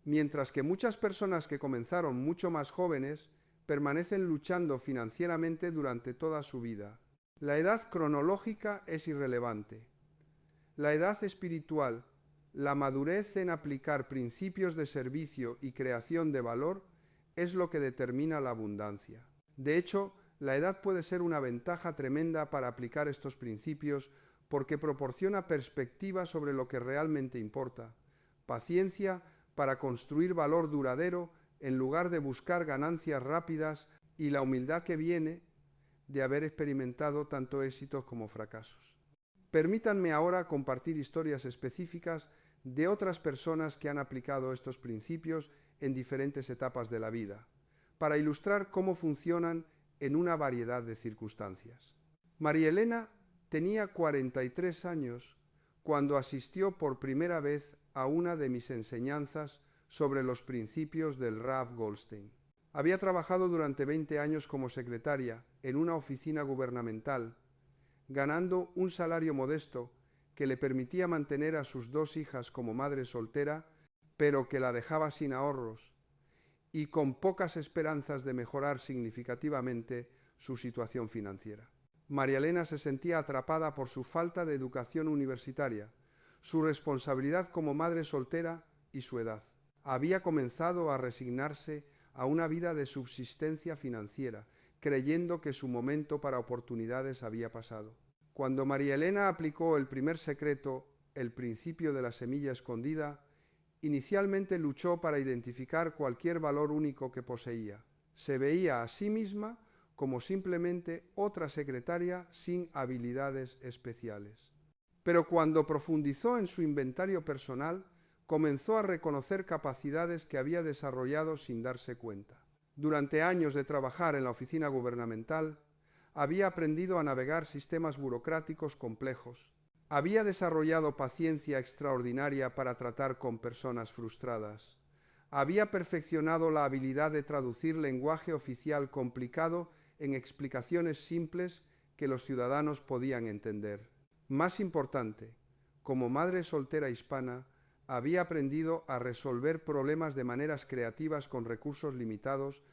Mientras que muchas personas que comenzaron mucho más jóvenes permanecen luchando financieramente durante toda su vida. La edad cronológica es irrelevante. La edad espiritual, la madurez en aplicar principios de servicio y creación de valor es lo que determina la abundancia. De hecho, la edad puede ser una ventaja tremenda para aplicar estos principios porque proporciona perspectiva sobre lo que realmente importa, paciencia para construir valor duradero en lugar de buscar ganancias rápidas y la humildad que viene de haber experimentado tanto éxitos como fracasos. Permítanme ahora compartir historias específicas de otras personas que han aplicado estos principios en diferentes etapas de la vida, para ilustrar cómo funcionan en una variedad de circunstancias. María Elena tenía 43 años cuando asistió por primera vez a una de mis enseñanzas sobre los principios del Rav Goldstein. Había trabajado durante 20 años como secretaria en una oficina gubernamental, ganando un salario modesto que le permitía mantener a sus 2 hijas como madre soltera, pero que la dejaba sin ahorros, y con pocas esperanzas de mejorar significativamente su situación financiera. María Elena se sentía atrapada por su falta de educación universitaria, su responsabilidad como madre soltera y su edad. Había comenzado a resignarse a una vida de subsistencia financiera, creyendo que su momento para oportunidades había pasado. Cuando María Elena aplicó el primer secreto, el principio de la semilla escondida, inicialmente luchó para identificar cualquier valor único que poseía. Se veía a sí misma como simplemente otra secretaria sin habilidades especiales. Pero cuando profundizó en su inventario personal, comenzó a reconocer capacidades que había desarrollado sin darse cuenta. Durante años de trabajar en la oficina gubernamental, había aprendido a navegar sistemas burocráticos complejos. Había desarrollado paciencia extraordinaria para tratar con personas frustradas. Había perfeccionado la habilidad de traducir lenguaje oficial complicado en explicaciones simples que los ciudadanos podían entender. Más importante, como madre soltera hispana, había aprendido a resolver problemas de maneras creativas con recursos limitados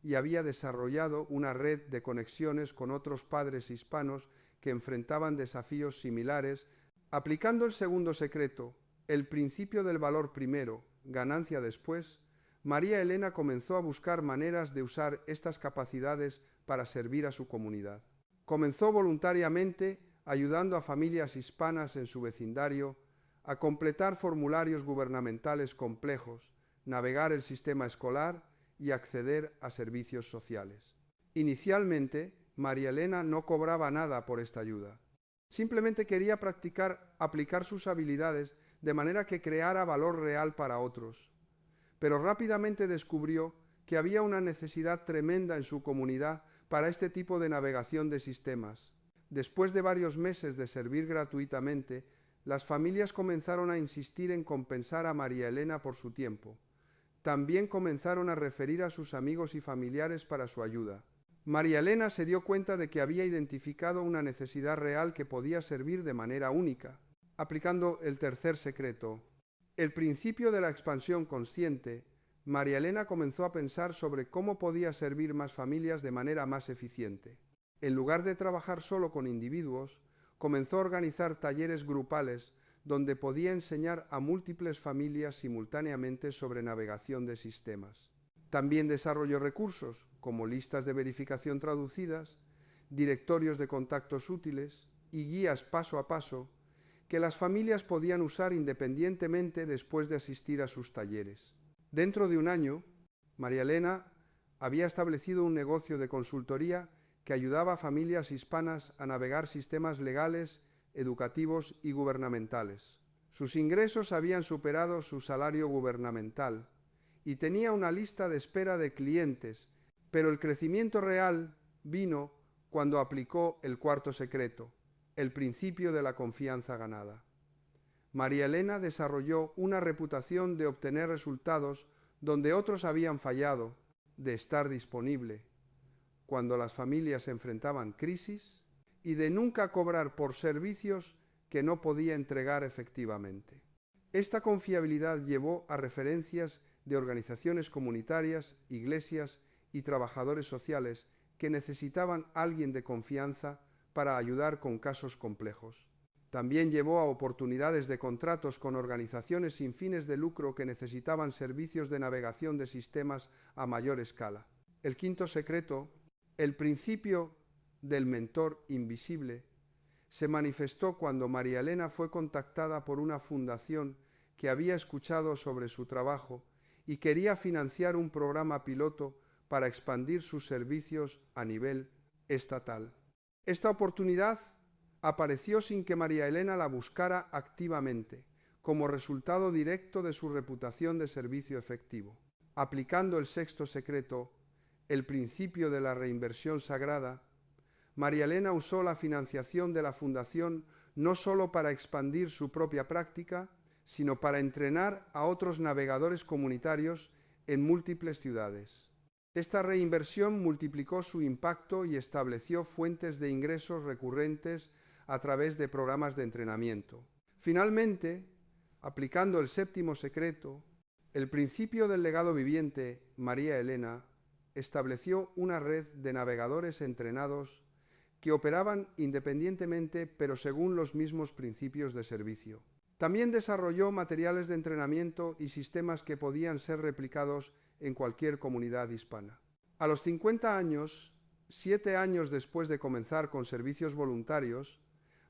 y había desarrollado una red de conexiones con otros padres hispanos que enfrentaban desafíos similares. Aplicando el segundo secreto, el principio del valor primero, ganancia después, María Elena comenzó a buscar maneras de usar estas capacidades para servir a su comunidad. Comenzó voluntariamente ayudando a familias hispanas en su vecindario a completar formularios gubernamentales complejos, navegar el sistema escolar y acceder a servicios sociales. Inicialmente, María Elena no cobraba nada por esta ayuda. Simplemente quería aplicar sus habilidades de manera que creara valor real para otros. Pero rápidamente descubrió que había una necesidad tremenda en su comunidad para este tipo de navegación de sistemas. Después de varios meses de servir gratuitamente, las familias comenzaron a insistir en compensar a María Elena por su tiempo. También comenzaron a referir a sus amigos y familiares para su ayuda. María Elena se dio cuenta de que había identificado una necesidad real que podía servir de manera única. Aplicando el tercer secreto, el principio de la expansión consciente, María Elena comenzó a pensar sobre cómo podía servir más familias de manera más eficiente. En lugar de trabajar solo con individuos, comenzó a organizar talleres grupales donde podía enseñar a múltiples familias simultáneamente sobre navegación de sistemas. También desarrolló recursos como listas de verificación traducidas, directorios de contactos útiles y guías paso a paso que las familias podían usar independientemente después de asistir a sus talleres. Dentro de un año, María Elena había establecido un negocio de consultoría que ayudaba a familias hispanas a navegar sistemas legales, educativos y gubernamentales. Sus ingresos habían superado su salario gubernamental y tenía una lista de espera de clientes, pero el crecimiento real vino cuando aplicó el cuarto secreto, el principio de la confianza ganada. María Elena desarrolló una reputación de obtener resultados donde otros habían fallado, de estar disponible cuando las familias enfrentaban crisis y de nunca cobrar por servicios que no podía entregar efectivamente. Esta confiabilidad llevó a referencias de organizaciones comunitarias, iglesias y trabajadores sociales que necesitaban a alguien de confianza para ayudar con casos complejos. También llevó a oportunidades de contratos con organizaciones sin fines de lucro que necesitaban servicios de navegación de sistemas a mayor escala. El quinto secreto, el principio del mentor invisible, se manifestó cuando María Elena fue contactada por una fundación que había escuchado sobre su trabajo y quería financiar un programa piloto para expandir sus servicios a nivel estatal. Esta oportunidad apareció sin que María Elena la buscara activamente, como resultado directo de su reputación de servicio efectivo. Aplicando el sexto secreto, el principio de la reinversión sagrada, María Elena usó la financiación de la fundación no solo para expandir su propia práctica, sino para entrenar a otros navegadores comunitarios en múltiples ciudades. Esta reinversión multiplicó su impacto y estableció fuentes de ingresos recurrentes a través de programas de entrenamiento. Finalmente, aplicando el séptimo secreto, El principio del legado viviente, María Elena, estableció una red de navegadores entrenados que operaban independientemente pero según los mismos principios de servicio. También desarrolló materiales de entrenamiento y sistemas que podían ser replicados en cualquier comunidad hispana. A los 50 años, 7 años después de comenzar con servicios voluntarios,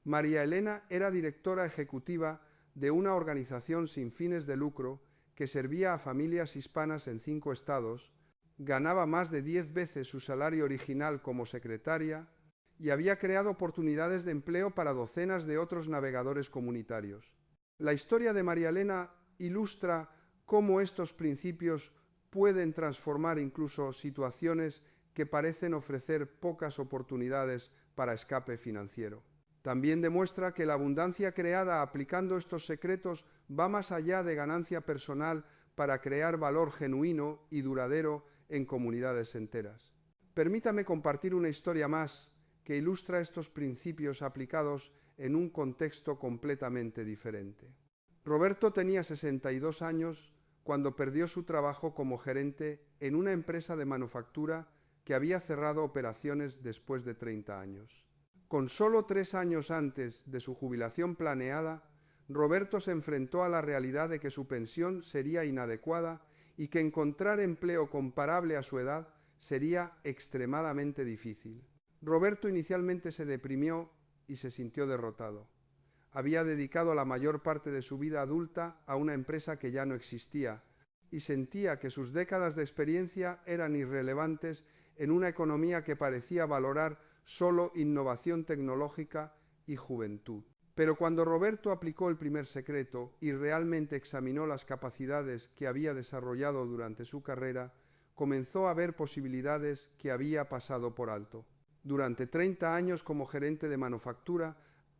María Elena era directora ejecutiva de una organización sin fines de lucro que servía a familias hispanas en 5 estados, ganaba más de 10 veces su salario original como secretaria y había creado oportunidades de empleo para docenas de otros navegadores comunitarios. La historia de María Elena ilustra cómo estos principios pueden transformar incluso situaciones que parecen ofrecer pocas oportunidades para escape financiero. También demuestra que la abundancia creada aplicando estos secretos va más allá de ganancia personal para crear valor genuino y duradero en comunidades enteras. Permítame compartir una historia más que ilustra estos principios aplicados en un contexto completamente diferente. Roberto tenía 62 años cuando perdió su trabajo como gerente en una empresa de manufactura que había cerrado operaciones después de 30 años. Con solo 3 años antes de su jubilación planeada, Roberto se enfrentó a la realidad de que su pensión sería inadecuada y que encontrar empleo comparable a su edad sería extremadamente difícil. Roberto inicialmente se deprimió y se sintió derrotado. Había dedicado la mayor parte de su vida adulta a una empresa que ya no existía y sentía que sus décadas de experiencia eran irrelevantes en una economía que parecía valorar solo innovación tecnológica y juventud. Pero cuando Roberto aplicó el primer secreto y realmente examinó las capacidades que había desarrollado durante su carrera, comenzó a ver posibilidades que había pasado por alto. Durante 30 años como gerente de manufactura,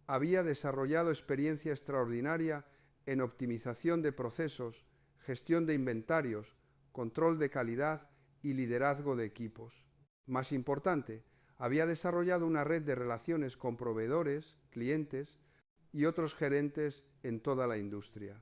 había desarrollado experiencia extraordinaria en optimización de procesos, gestión de inventarios, control de calidad y liderazgo de equipos. Más importante, había desarrollado una red de relaciones con proveedores, clientes y otros gerentes en toda la industria.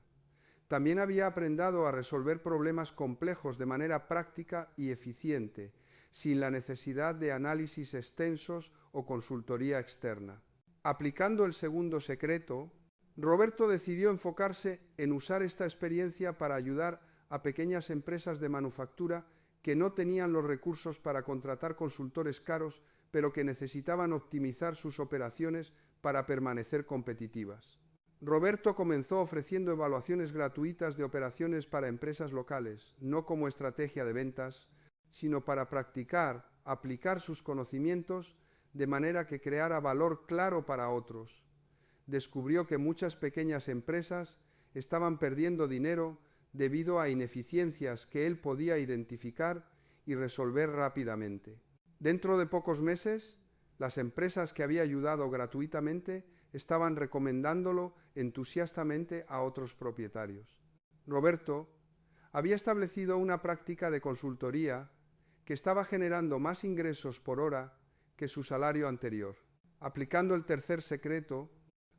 También había aprendido a resolver problemas complejos de manera práctica y eficiente, sin la necesidad de análisis extensos o consultoría externa. Aplicando el segundo secreto, Roberto decidió enfocarse en usar esta experiencia para ayudar a pequeñas empresas de manufactura que no tenían los recursos para contratar consultores caros, pero que necesitaban optimizar sus operaciones para permanecer competitivas. Roberto comenzó ofreciendo evaluaciones gratuitas de operaciones para empresas locales, no como estrategia de ventas, sino para aplicar sus conocimientos de manera que creara valor claro para otros. Descubrió que muchas pequeñas empresas estaban perdiendo dinero debido a ineficiencias que él podía identificar y resolver rápidamente. Dentro de pocos meses, las empresas que había ayudado gratuitamente estaban recomendándolo entusiastamente a otros propietarios. Roberto había establecido una práctica de consultoría que estaba generando más ingresos por hora que su salario anterior. Aplicando el tercer secreto,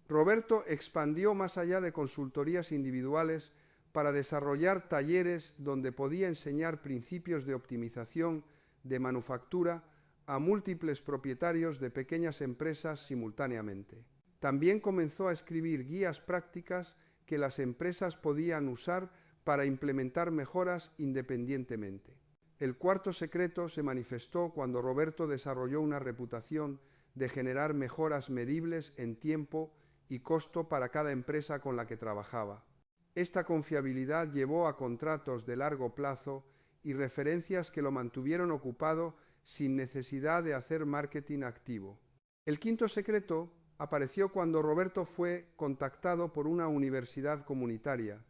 Roberto expandió más allá de consultorías individuales para desarrollar talleres donde podía enseñar principios de optimización de manufactura a múltiples propietarios de pequeñas empresas simultáneamente. También comenzó a escribir guías prácticas que las empresas podían usar para implementar mejoras independientemente. El cuarto secreto se manifestó cuando Roberto desarrolló una reputación de generar mejoras medibles en tiempo y costo para cada empresa con la que trabajaba. Esta confiabilidad llevó a contratos de largo plazo y referencias que lo mantuvieron ocupado sin necesidad de hacer marketing activo. El quinto secreto apareció cuando Roberto fue contactado por una universidad comunitaria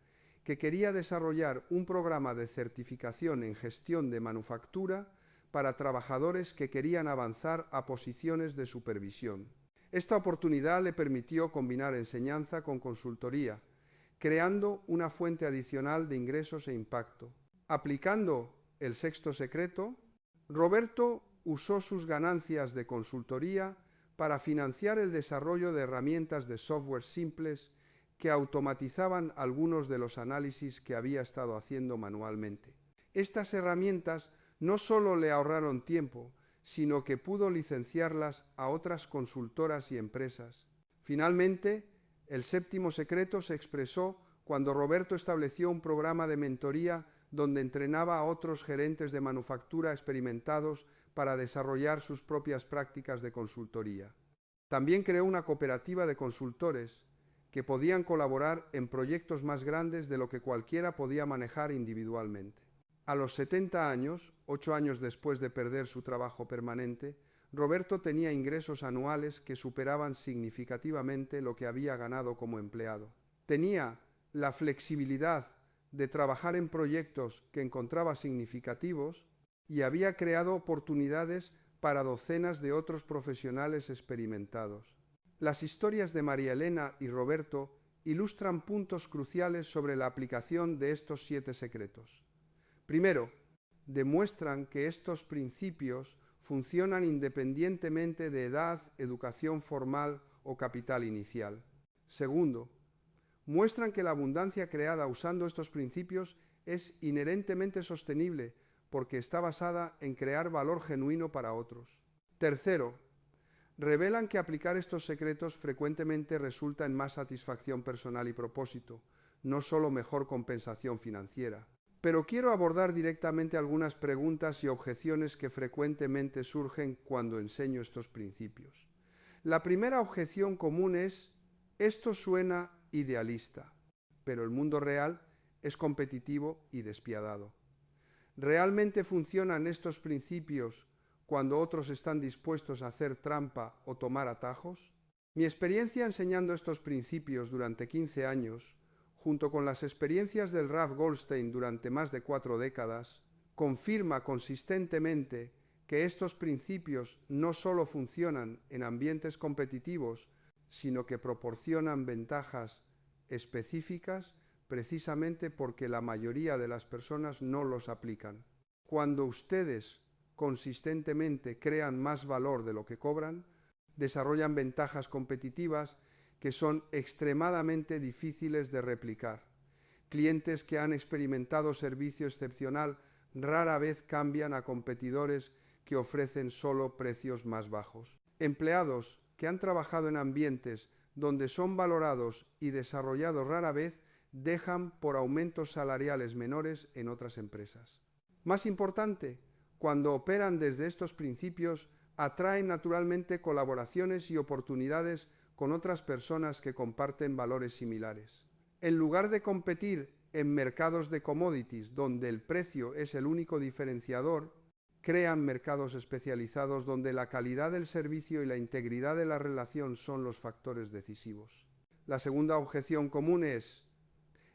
que quería desarrollar un programa de certificación en gestión de manufactura para trabajadores que querían avanzar a posiciones de supervisión. Esta oportunidad le permitió combinar enseñanza con consultoría, creando una fuente adicional de ingresos e impacto. Aplicando el sexto secreto, Roberto usó sus ganancias de consultoría para financiar el desarrollo de herramientas de software simples que automatizaban algunos de los análisis que había estado haciendo manualmente. Estas herramientas no solo le ahorraron tiempo, sino que pudo licenciarlas a otras consultoras y empresas. Finalmente, el séptimo secreto se expresó cuando Roberto estableció un programa de mentoría donde entrenaba a otros gerentes de manufactura experimentados para desarrollar sus propias prácticas de consultoría. También creó una cooperativa de consultores que podían colaborar en proyectos más grandes de lo que cualquiera podía manejar individualmente. A los 70 años, 8 años después de perder su trabajo permanente, Roberto tenía ingresos anuales que superaban significativamente lo que había ganado como empleado. Tenía la flexibilidad de trabajar en proyectos que encontraba significativos y había creado oportunidades para docenas de otros profesionales experimentados. Las historias de María Elena y Roberto ilustran puntos cruciales sobre la aplicación de estos 7 secretos. Primero, demuestran que estos principios funcionan independientemente de edad, educación formal o capital inicial. Segundo, muestran que la abundancia creada usando estos principios es inherentemente sostenible porque está basada en crear valor genuino para otros. Tercero, revelan que aplicar estos secretos frecuentemente resulta en más satisfacción personal y propósito, no solo mejor compensación financiera. Pero quiero abordar directamente algunas preguntas y objeciones que frecuentemente surgen cuando enseño estos principios. La primera objeción común es: esto suena idealista, pero el mundo real es competitivo y despiadado. ¿Realmente funcionan estos principios cuando otros están dispuestos a hacer trampa o tomar atajos? Mi experiencia enseñando estos principios durante 15 años, junto con las experiencias del Ralph Goldstein durante más de 4 décadas, confirma consistentemente que estos principios no solo funcionan en ambientes competitivos, sino que proporcionan ventajas específicas precisamente porque la mayoría de las personas no los aplican. Cuando ustedes consistentemente crean más valor de lo que cobran, desarrollan ventajas competitivas que son extremadamente difíciles de replicar. Clientes que han experimentado servicio excepcional rara vez cambian a competidores que ofrecen solo precios más bajos. Empleados que han trabajado en ambientes donde son valorados y desarrollados rara vez dejan por aumentos salariales menores en otras empresas. Más importante, cuando operan desde estos principios, atraen naturalmente colaboraciones y oportunidades con otras personas que comparten valores similares. En lugar de competir en mercados de commodities donde el precio es el único diferenciador, crean mercados especializados donde la calidad del servicio y la integridad de la relación son los factores decisivos. La segunda objeción común es: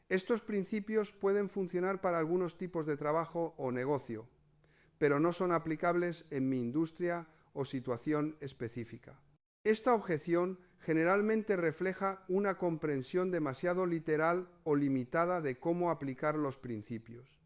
estos principios pueden funcionar para algunos tipos de trabajo o negocio, pero no son aplicables en mi industria o situación específica. Esta objeción generalmente refleja una comprensión demasiado literal o limitada de cómo aplicar los principios.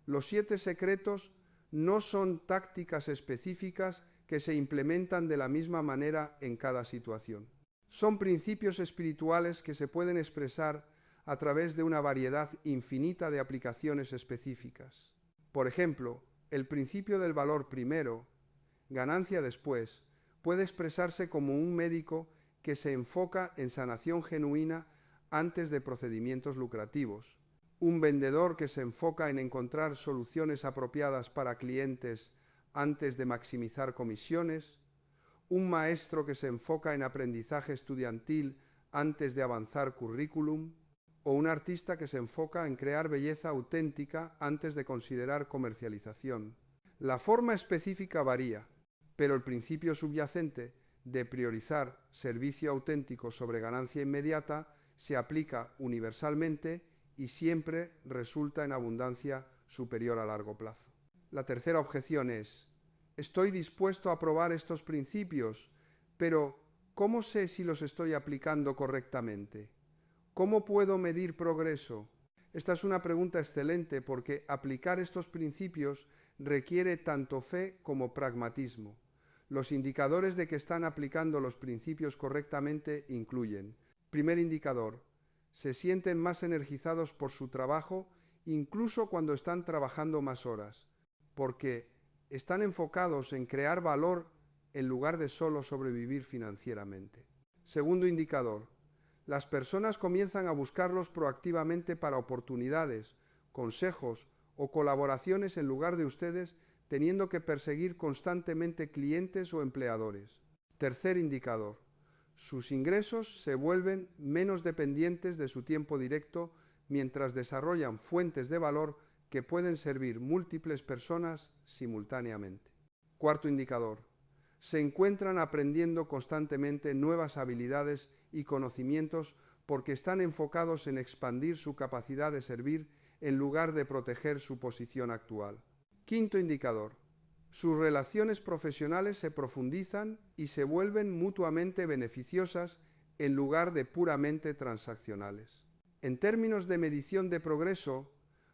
Los 7 secretos no son tácticas específicas que se implementan de la misma manera en cada situación. Son principios espirituales que se pueden expresar a través de una variedad infinita de aplicaciones específicas. Por ejemplo, el principio del valor primero, ganancia después, puede expresarse como un médico que se enfoca en sanación genuina antes de procedimientos lucrativos, un vendedor que se enfoca en encontrar soluciones apropiadas para clientes antes de maximizar comisiones, un maestro que se enfoca en aprendizaje estudiantil antes de avanzar currículum, o un artista que se enfoca en crear belleza auténtica antes de considerar comercialización. La forma específica varía, pero el principio subyacente de priorizar servicio auténtico sobre ganancia inmediata se aplica universalmente y siempre resulta en abundancia superior a largo plazo. La tercera objeción es: estoy dispuesto a probar estos principios, pero ¿cómo sé si los estoy aplicando correctamente? ¿Cómo puedo medir progreso? Esta es una pregunta excelente porque aplicar estos principios requiere tanto fe como pragmatismo. Los indicadores de que están aplicando los principios correctamente incluyen: primer indicador, Se sienten más energizados por su trabajo, incluso cuando están trabajando más horas, porque están enfocados en crear valor en lugar de solo sobrevivir financieramente. Segundo indicador, las personas comienzan a buscarlos proactivamente para oportunidades, consejos o colaboraciones en lugar de ustedes teniendo que perseguir constantemente clientes o empleadores. Tercer indicador, sus ingresos se vuelven menos dependientes de su tiempo directo mientras desarrollan fuentes de valor que pueden servir múltiples personas simultáneamente. Cuarto indicador, se encuentran aprendiendo constantemente nuevas habilidades y conocimientos porque están enfocados en expandir su capacidad de servir en lugar de proteger su posición actual. Quinto indicador, sus relaciones profesionales se profundizan y se vuelven mutuamente beneficiosas en lugar de puramente transaccionales. En términos de medición de progreso,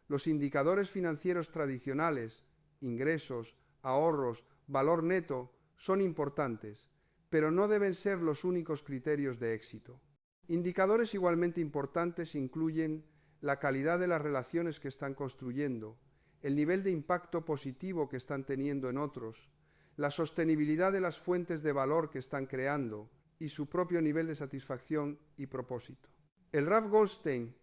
los indicadores financieros tradicionales, ingresos, ahorros, valor neto, son importantes, pero no deben ser los únicos criterios de éxito. Indicadores igualmente importantes incluyen la calidad de las relaciones que están construyendo, el nivel de impacto positivo que están teniendo en otros, la sostenibilidad de las fuentes de valor que están creando y su propio nivel de satisfacción y propósito. El Ralph Goldstein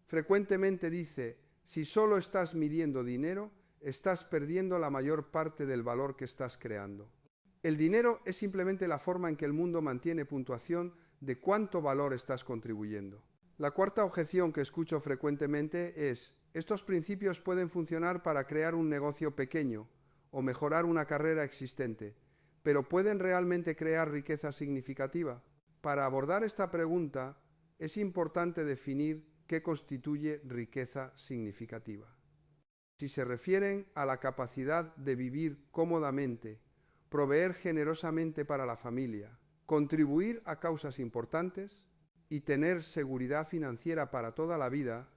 frecuentemente dice, si solo estás midiendo dinero, estás perdiendo la mayor parte del valor que estás creando. El dinero es simplemente la forma en que el mundo mantiene puntuación de cuánto valor estás contribuyendo. La cuarta objeción que escucho frecuentemente es, estos principios pueden funcionar para crear un negocio pequeño o mejorar una carrera existente, pero ¿pueden realmente crear riqueza significativa? Para abordar esta pregunta, es importante definir qué constituye riqueza significativa. Si se refieren a la capacidad de vivir cómodamente, proveer generosamente para la familia, contribuir a causas importantes y tener seguridad financiera para toda la vida,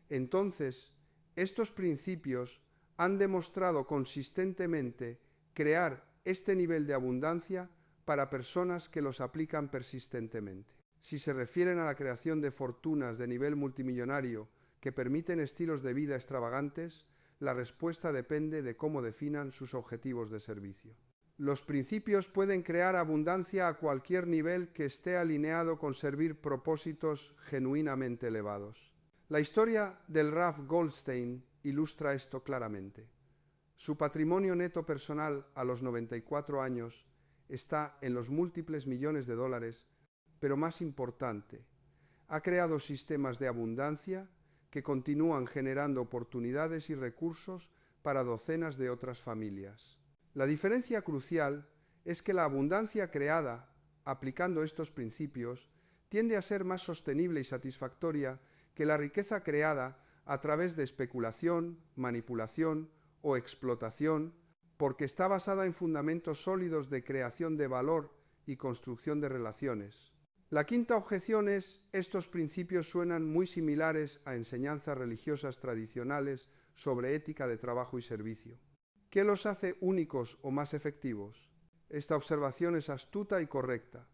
entonces estos principios han demostrado consistentemente crear este nivel de abundancia para personas que los aplican persistentemente. Si se refieren a la creación de fortunas de nivel multimillonario que permiten estilos de vida extravagantes, la respuesta depende de cómo definan sus objetivos de servicio. Los principios pueden crear abundancia a cualquier nivel que esté alineado con servir propósitos genuinamente elevados. La historia del Ralph Goldstein ilustra esto claramente. Su patrimonio neto personal a los 94 años está en los múltiples millones de dólares, pero más importante, ha creado sistemas de abundancia que continúan generando oportunidades y recursos para docenas de otras familias. La diferencia crucial es que la abundancia creada, aplicando estos principios, tiende a ser más sostenible y satisfactoria que la riqueza creada a través de especulación, manipulación o explotación, porque está basada en fundamentos sólidos de creación de valor y construcción de relaciones. La quinta objeción es, estos principios suenan muy similares a enseñanzas religiosas tradicionales sobre ética de trabajo y servicio. ¿Qué los hace únicos o más efectivos? Esta observación es astuta y correcta.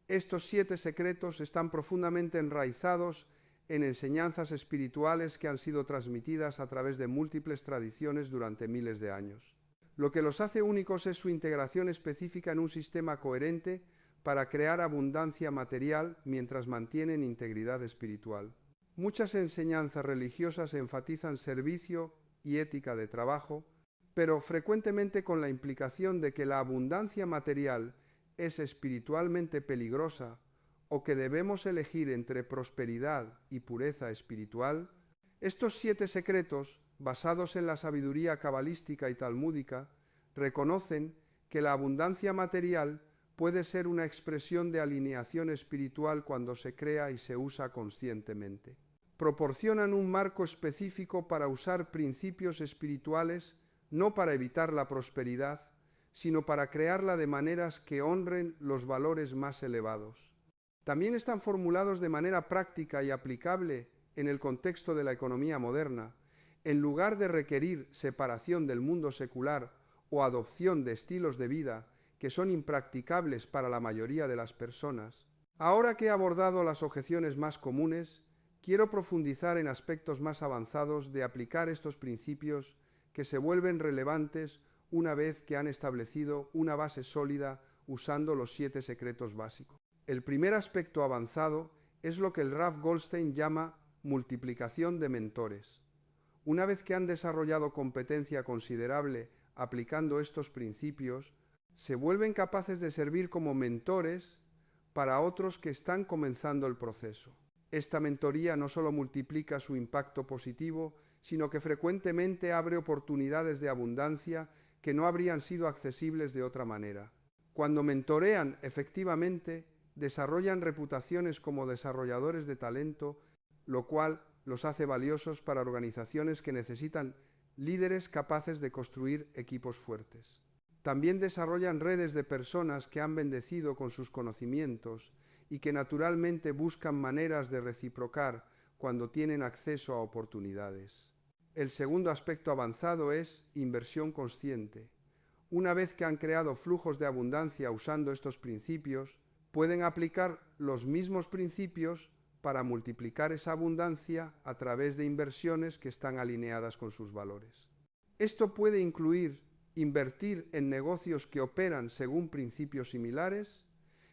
Estos 7 secretos están profundamente enraizados en enseñanzas espirituales que han sido transmitidas a través de múltiples tradiciones durante miles de años. Lo que los hace únicos es su integración específica en un sistema coherente para crear abundancia material mientras mantienen integridad espiritual. Muchas enseñanzas religiosas enfatizan servicio y ética de trabajo, pero frecuentemente con la implicación de que la abundancia material es espiritualmente peligrosa o que debemos elegir entre prosperidad y pureza espiritual. Estos 7 secretos, basados en la sabiduría cabalística y talmúdica, reconocen que la abundancia material puede ser una expresión de alineación espiritual cuando se crea y se usa conscientemente. Proporcionan un marco específico para usar principios espirituales no para evitar la prosperidad, sino para crearla de maneras que honren los valores más elevados. También están formulados de manera práctica y aplicable en el contexto de la economía moderna, en lugar de requerir separación del mundo secular o adopción de estilos de vida que son impracticables para la mayoría de las personas. Ahora que he abordado las objeciones más comunes, Quiero profundizar en aspectos más avanzados de aplicar estos principios que se vuelven relevantes una vez que han establecido una base sólida usando los 7 secretos básicos. El primer aspecto avanzado es lo que el Rav Goldstein llama multiplicación de mentores. Una vez que han desarrollado competencia considerable aplicando estos principios, se vuelven capaces de servir como mentores para otros que están comenzando el proceso. Esta mentoría no solo multiplica su impacto positivo, sino que frecuentemente abre oportunidades de abundancia que no habrían sido accesibles de otra manera. Cuando mentorean efectivamente, desarrollan reputaciones como desarrolladores de talento, lo cual los hace valiosos para organizaciones que necesitan líderes capaces de construir equipos fuertes. También desarrollan redes de personas que han bendecido con sus conocimientos y que naturalmente buscan maneras de reciprocar cuando tienen acceso a oportunidades. El segundo aspecto avanzado es inversión consciente. Una vez que han creado flujos de abundancia usando estos principios, pueden aplicar los mismos principios para multiplicar esa abundancia a través de inversiones que están alineadas con sus valores. Esto puede incluir invertir en negocios que operan según principios similares,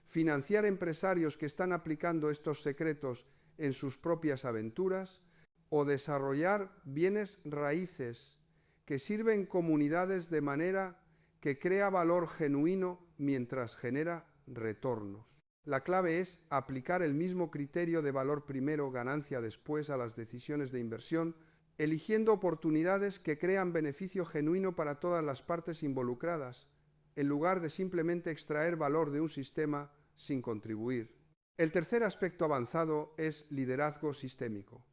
financiar empresarios que están aplicando estos secretos en sus propias aventuras o desarrollar bienes raíces que sirven comunidades de manera que crea valor genuino mientras genera retornos. La clave es aplicar el mismo criterio de valor primero, ganancia después a las decisiones de inversión, eligiendo oportunidades que crean beneficio genuino para todas las partes involucradas, en lugar de simplemente extraer valor de un sistema sin contribuir. El tercer aspecto avanzado es liderazgo sistémico.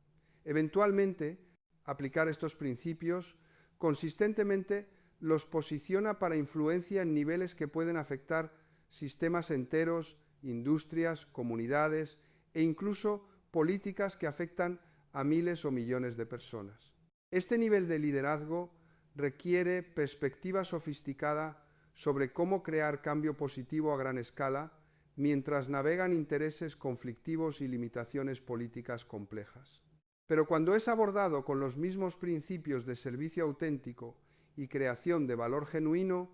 Eventualmente, aplicar estos principios consistentemente los posiciona para influencia en niveles que pueden afectar sistemas enteros, industrias, comunidades e incluso políticas que afectan a miles o millones de personas. Este nivel de liderazgo requiere perspectiva sofisticada sobre cómo crear cambio positivo a gran escala mientras navegan intereses conflictivos y limitaciones políticas complejas. Pero cuando es abordado con los mismos principios de servicio auténtico y creación de valor genuino,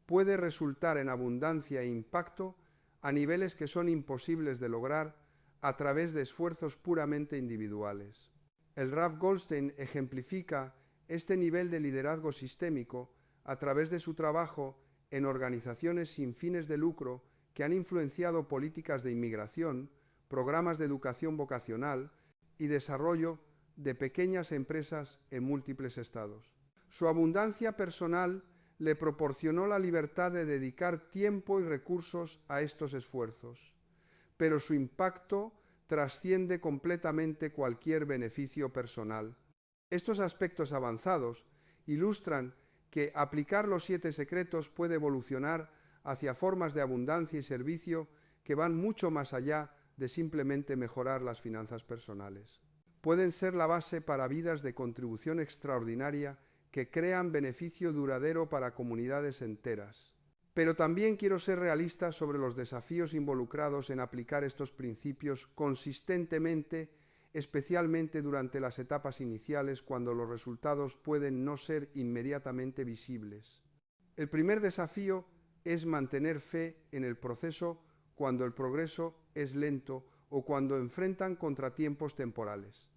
puede resultar en abundancia e impacto a niveles que son imposibles de lograr a través de esfuerzos puramente individuales. El Rav Goldstein ejemplifica este nivel de liderazgo sistémico a través de su trabajo en organizaciones sin fines de lucro que han influenciado políticas de inmigración, programas de educación vocacional y desarrollo de pequeñas empresas en múltiples estados. Su abundancia personal le proporcionó la libertad de dedicar tiempo y recursos a estos esfuerzos, pero su impacto trasciende completamente cualquier beneficio personal. Estos aspectos avanzados ilustran que aplicar los 7 secretos puede evolucionar hacia formas de abundancia y servicio que van mucho más allá de simplemente mejorar las finanzas personales. Pueden ser la base para vidas de contribución extraordinaria que crean beneficio duradero para comunidades enteras. Pero también quiero ser realista sobre los desafíos involucrados en aplicar estos principios consistentemente, especialmente durante las etapas iniciales cuando los resultados pueden no ser inmediatamente visibles. El primer desafío es mantener fe en el proceso cuando el progreso es lento o cuando enfrentan contratiempos temporales.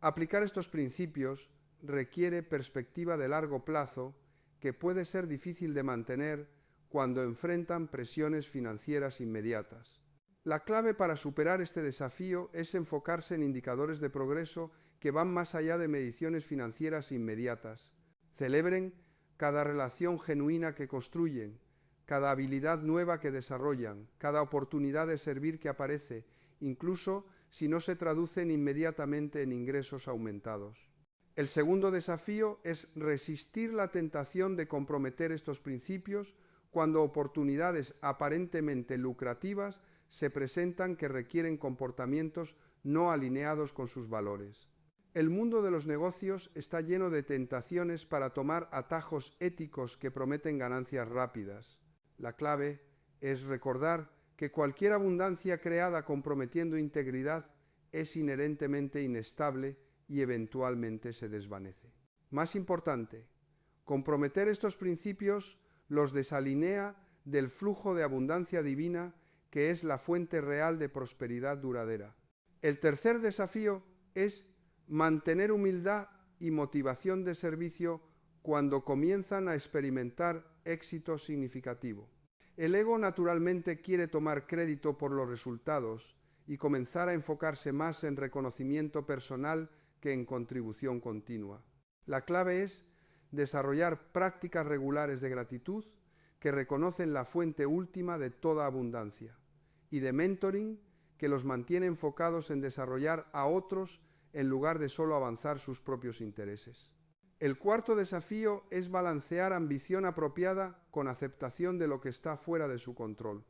Aplicar estos principios requiere perspectiva de largo plazo que puede ser difícil de mantener cuando enfrentan presiones financieras inmediatas. La clave para superar este desafío es enfocarse en indicadores de progreso que van más allá de mediciones financieras inmediatas. Celebren cada relación genuina que construyen, cada habilidad nueva que desarrollan, cada oportunidad de servir que aparece, incluso si no se traducen inmediatamente en ingresos aumentados. El segundo desafío es resistir la tentación de comprometer estos principios cuando oportunidades aparentemente lucrativas se presentan que requieren comportamientos no alineados con sus valores. El mundo de los negocios está lleno de tentaciones para tomar atajos éticos que prometen ganancias rápidas. La clave es recordar que cualquier abundancia creada comprometiendo integridad es inherentemente inestable y eventualmente se desvanece. Más importante, comprometer estos principios los desalinea del flujo de abundancia divina que es la fuente real de prosperidad duradera. El tercer desafío es mantener humildad y motivación de servicio cuando comienzan a experimentar éxito significativo. El ego naturalmente quiere tomar crédito por los resultados y comenzar a enfocarse más en reconocimiento personal que en contribución continua. La clave es desarrollar prácticas regulares de gratitud que reconocen la fuente última de toda abundancia y de mentoring que los mantiene enfocados en desarrollar a otros en lugar de solo avanzar sus propios intereses. El cuarto desafío es balancear ambición apropiada con aceptación de lo que está fuera de su control.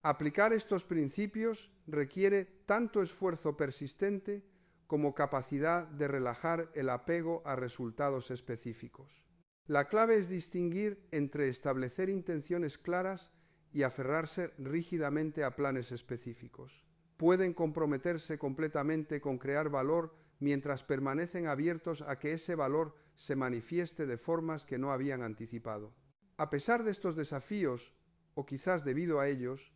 Aplicar estos principios requiere tanto esfuerzo persistente como capacidad de relajar el apego a resultados específicos. La clave es distinguir entre establecer intenciones claras y aferrarse rígidamente a planes específicos. Pueden comprometerse completamente con crear valor mientras permanecen abiertos a que ese valor se manifieste de formas que no habían anticipado. A pesar de estos desafíos, o quizás debido a ellos,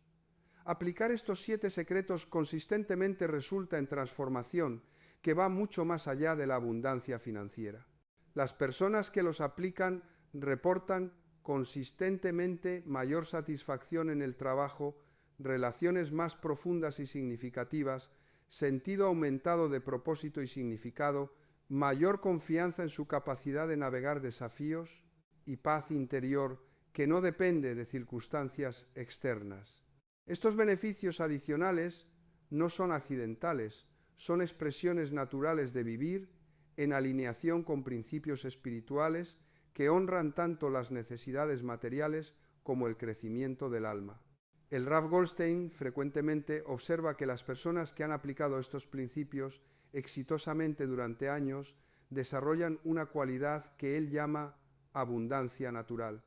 aplicar estos 7 secretos consistentemente resulta en transformación que va mucho más allá de la abundancia financiera. Las personas que los aplican reportan consistentemente mayor satisfacción en el trabajo, relaciones más profundas y significativas, sentido aumentado de propósito y significado, mayor confianza en su capacidad de navegar desafíos y paz interior que no depende de circunstancias externas. Estos beneficios adicionales no son accidentales, son expresiones naturales de vivir en alineación con principios espirituales que honran tanto las necesidades materiales como el crecimiento del alma. El Rav Goldstein frecuentemente observa que las personas que han aplicado estos principios exitosamente durante años desarrollan una cualidad que él llama abundancia natural,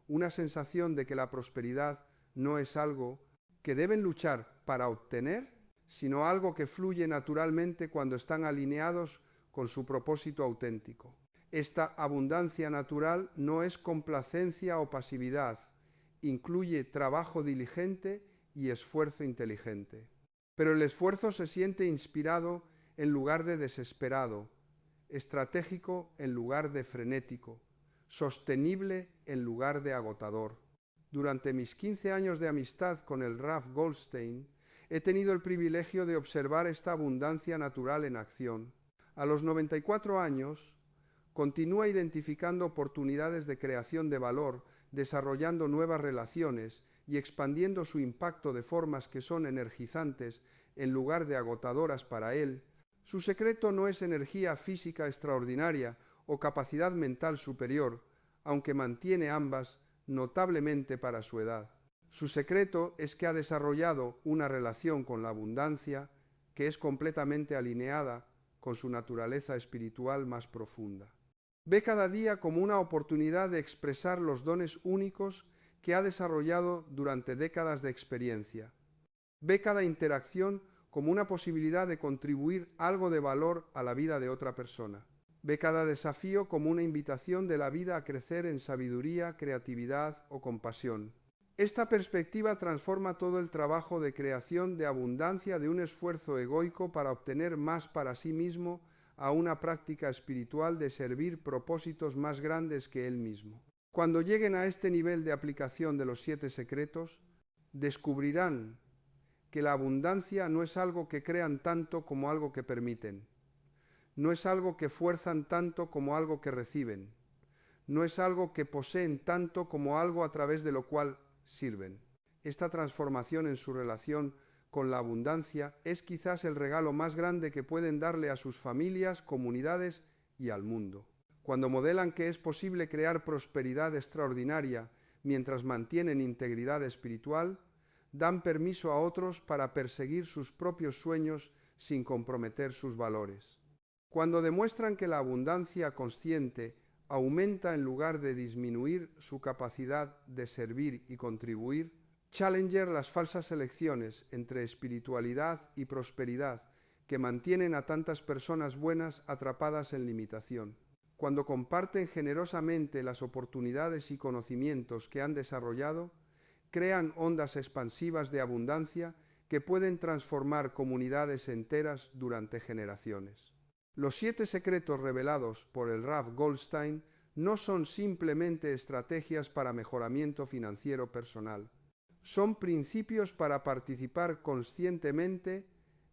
una sensación de que la prosperidad no es algo que deben luchar para obtener, sino algo que fluye naturalmente cuando están alineados con su propósito auténtico. Esta abundancia natural no es complacencia o pasividad, incluye trabajo diligente y esfuerzo inteligente. Pero el esfuerzo se siente inspirado en lugar de desesperado, estratégico en lugar de frenético, sostenible en lugar de agotador. Durante mis 15 años de amistad con el Rav Goldstein, he tenido el privilegio de observar esta abundancia natural en acción. A los 94 años, continúa identificando oportunidades de creación de valor, desarrollando nuevas relaciones y expandiendo su impacto de formas que son energizantes en lugar de agotadoras para él. Su secreto no es energía física extraordinaria o capacidad mental superior, aunque mantiene ambas notablemente para su edad. Su secreto es que ha desarrollado una relación con la abundancia que es completamente alineada con su naturaleza espiritual más profunda. Ve cada día como una oportunidad de expresar los dones únicos que ha desarrollado durante décadas de experiencia. Ve cada interacción como una posibilidad de contribuir algo de valor a la vida de otra persona. Ve cada desafío como una invitación de la vida a crecer en sabiduría, creatividad o compasión. Esta perspectiva transforma todo el trabajo de creación de abundancia de un esfuerzo egoico para obtener más para sí mismo a una práctica espiritual de servir propósitos más grandes que él mismo. Cuando lleguen a este nivel de aplicación de los 7 secretos, descubrirán que la abundancia no es algo que crean tanto como algo que permiten, no es algo que fuerzan tanto como algo que reciben, no es algo que poseen tanto como algo a través de lo cual sirven. Esta transformación en su relación con la abundancia es quizás el regalo más grande que pueden darle a sus familias, comunidades y al mundo. Cuando modelan que es posible crear prosperidad extraordinaria mientras mantienen integridad espiritual, dan permiso a otros para perseguir sus propios sueños sin comprometer sus valores. Cuando demuestran que la abundancia consciente aumenta en lugar de disminuir su capacidad de servir y contribuir, challenger las falsas elecciones entre espiritualidad y prosperidad que mantienen a tantas personas buenas atrapadas en limitación. Cuando comparten generosamente las oportunidades y conocimientos que han desarrollado, crean ondas expansivas de abundancia que pueden transformar comunidades enteras durante generaciones. Los 7 secretos revelados por el Rav Goldstein no son simplemente estrategias para mejoramiento financiero personal. Son principios para participar conscientemente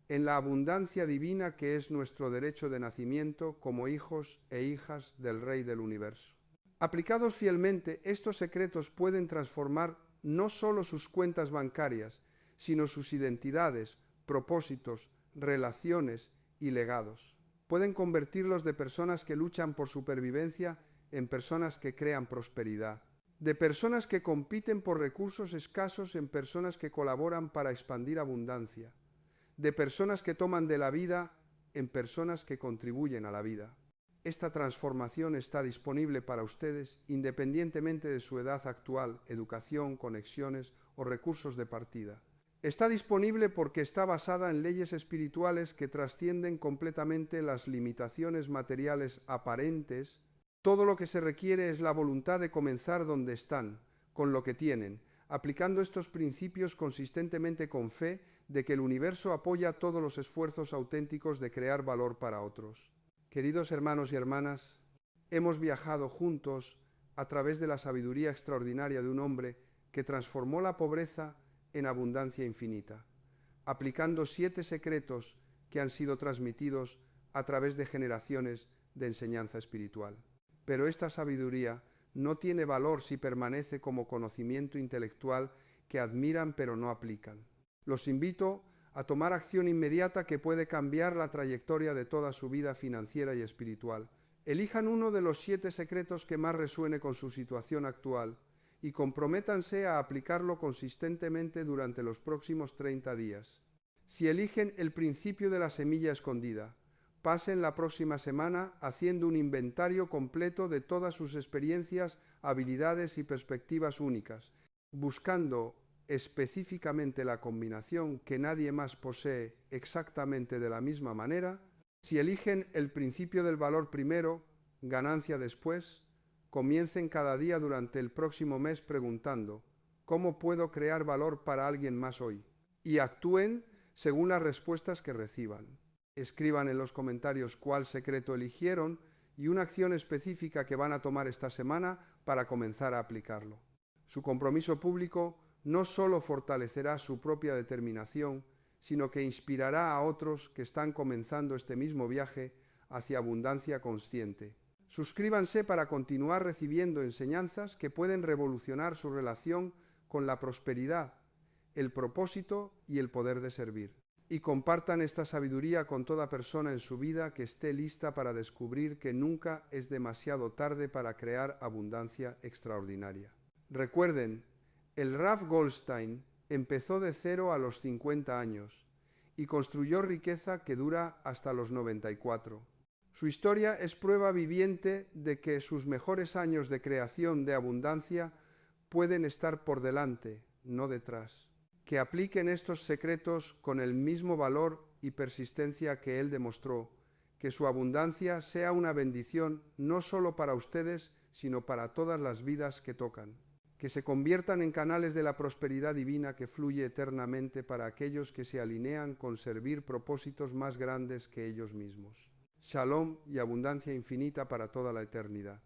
en la abundancia divina que es nuestro derecho de nacimiento como hijos e hijas del Rey del Universo. Aplicados fielmente, estos secretos pueden transformar no solo sus cuentas bancarias, sino sus identidades, propósitos, relaciones y legados. Pueden convertirlos de personas que luchan por supervivencia en personas que crean prosperidad, de personas que compiten por recursos escasos en personas que colaboran para expandir abundancia, de personas que toman de la vida en personas que contribuyen a la vida. Esta transformación está disponible para ustedes independientemente de su edad actual, educación, conexiones o recursos de partida. Está disponible porque está basada en leyes espirituales que trascienden completamente las limitaciones materiales aparentes. Todo lo que se requiere es la voluntad de comenzar donde están, con lo que tienen, aplicando estos principios consistentemente con fe de que el universo apoya todos los esfuerzos auténticos de crear valor para otros. Queridos hermanos y hermanas, hemos viajado juntos a través de la sabiduría extraordinaria de un hombre que transformó la pobreza en abundancia infinita, aplicando 7 secretos que han sido transmitidos a través de generaciones de enseñanza espiritual. Pero esta sabiduría no tiene valor si permanece como conocimiento intelectual que admiran pero no aplican. Los invito a tomar acción inmediata que puede cambiar la trayectoria de toda su vida financiera y espiritual. Elijan uno de los 7 secretos que más resuene con su situación actual y comprométanse a aplicarlo consistentemente durante los próximos 30 días. Si eligen el principio de la semilla escondida, pasen la próxima semana haciendo un inventario completo de todas sus experiencias, habilidades y perspectivas únicas, buscando específicamente la combinación que nadie más posee exactamente de la misma manera. Si eligen el principio del valor primero, ganancia después, comiencen cada día durante el próximo mes preguntando ¿cómo puedo crear valor para alguien más hoy? Y actúen según las respuestas que reciban. Escriban en los comentarios cuál secreto eligieron y una acción específica que van a tomar esta semana para comenzar a aplicarlo. Su compromiso público no solo fortalecerá su propia determinación, sino que inspirará a otros que están comenzando este mismo viaje hacia abundancia consciente. Suscríbanse para continuar recibiendo enseñanzas que pueden revolucionar su relación con la prosperidad, el propósito y el poder de servir. Y compartan esta sabiduría con toda persona en su vida que esté lista para descubrir que nunca es demasiado tarde para crear abundancia extraordinaria. Recuerden, el Rav Goldstein empezó de 0 a los 50 años y construyó riqueza que dura hasta los 94. Su historia es prueba viviente de que sus mejores años de creación de abundancia pueden estar por delante, no detrás. Que apliquen estos secretos con el mismo valor y persistencia que él demostró, que su abundancia sea una bendición no solo para ustedes, sino para todas las vidas que tocan. Que se conviertan en canales de la prosperidad divina que fluye eternamente para aquellos que se alinean con servir propósitos más grandes que ellos mismos. Shalom y abundancia infinita para toda la eternidad.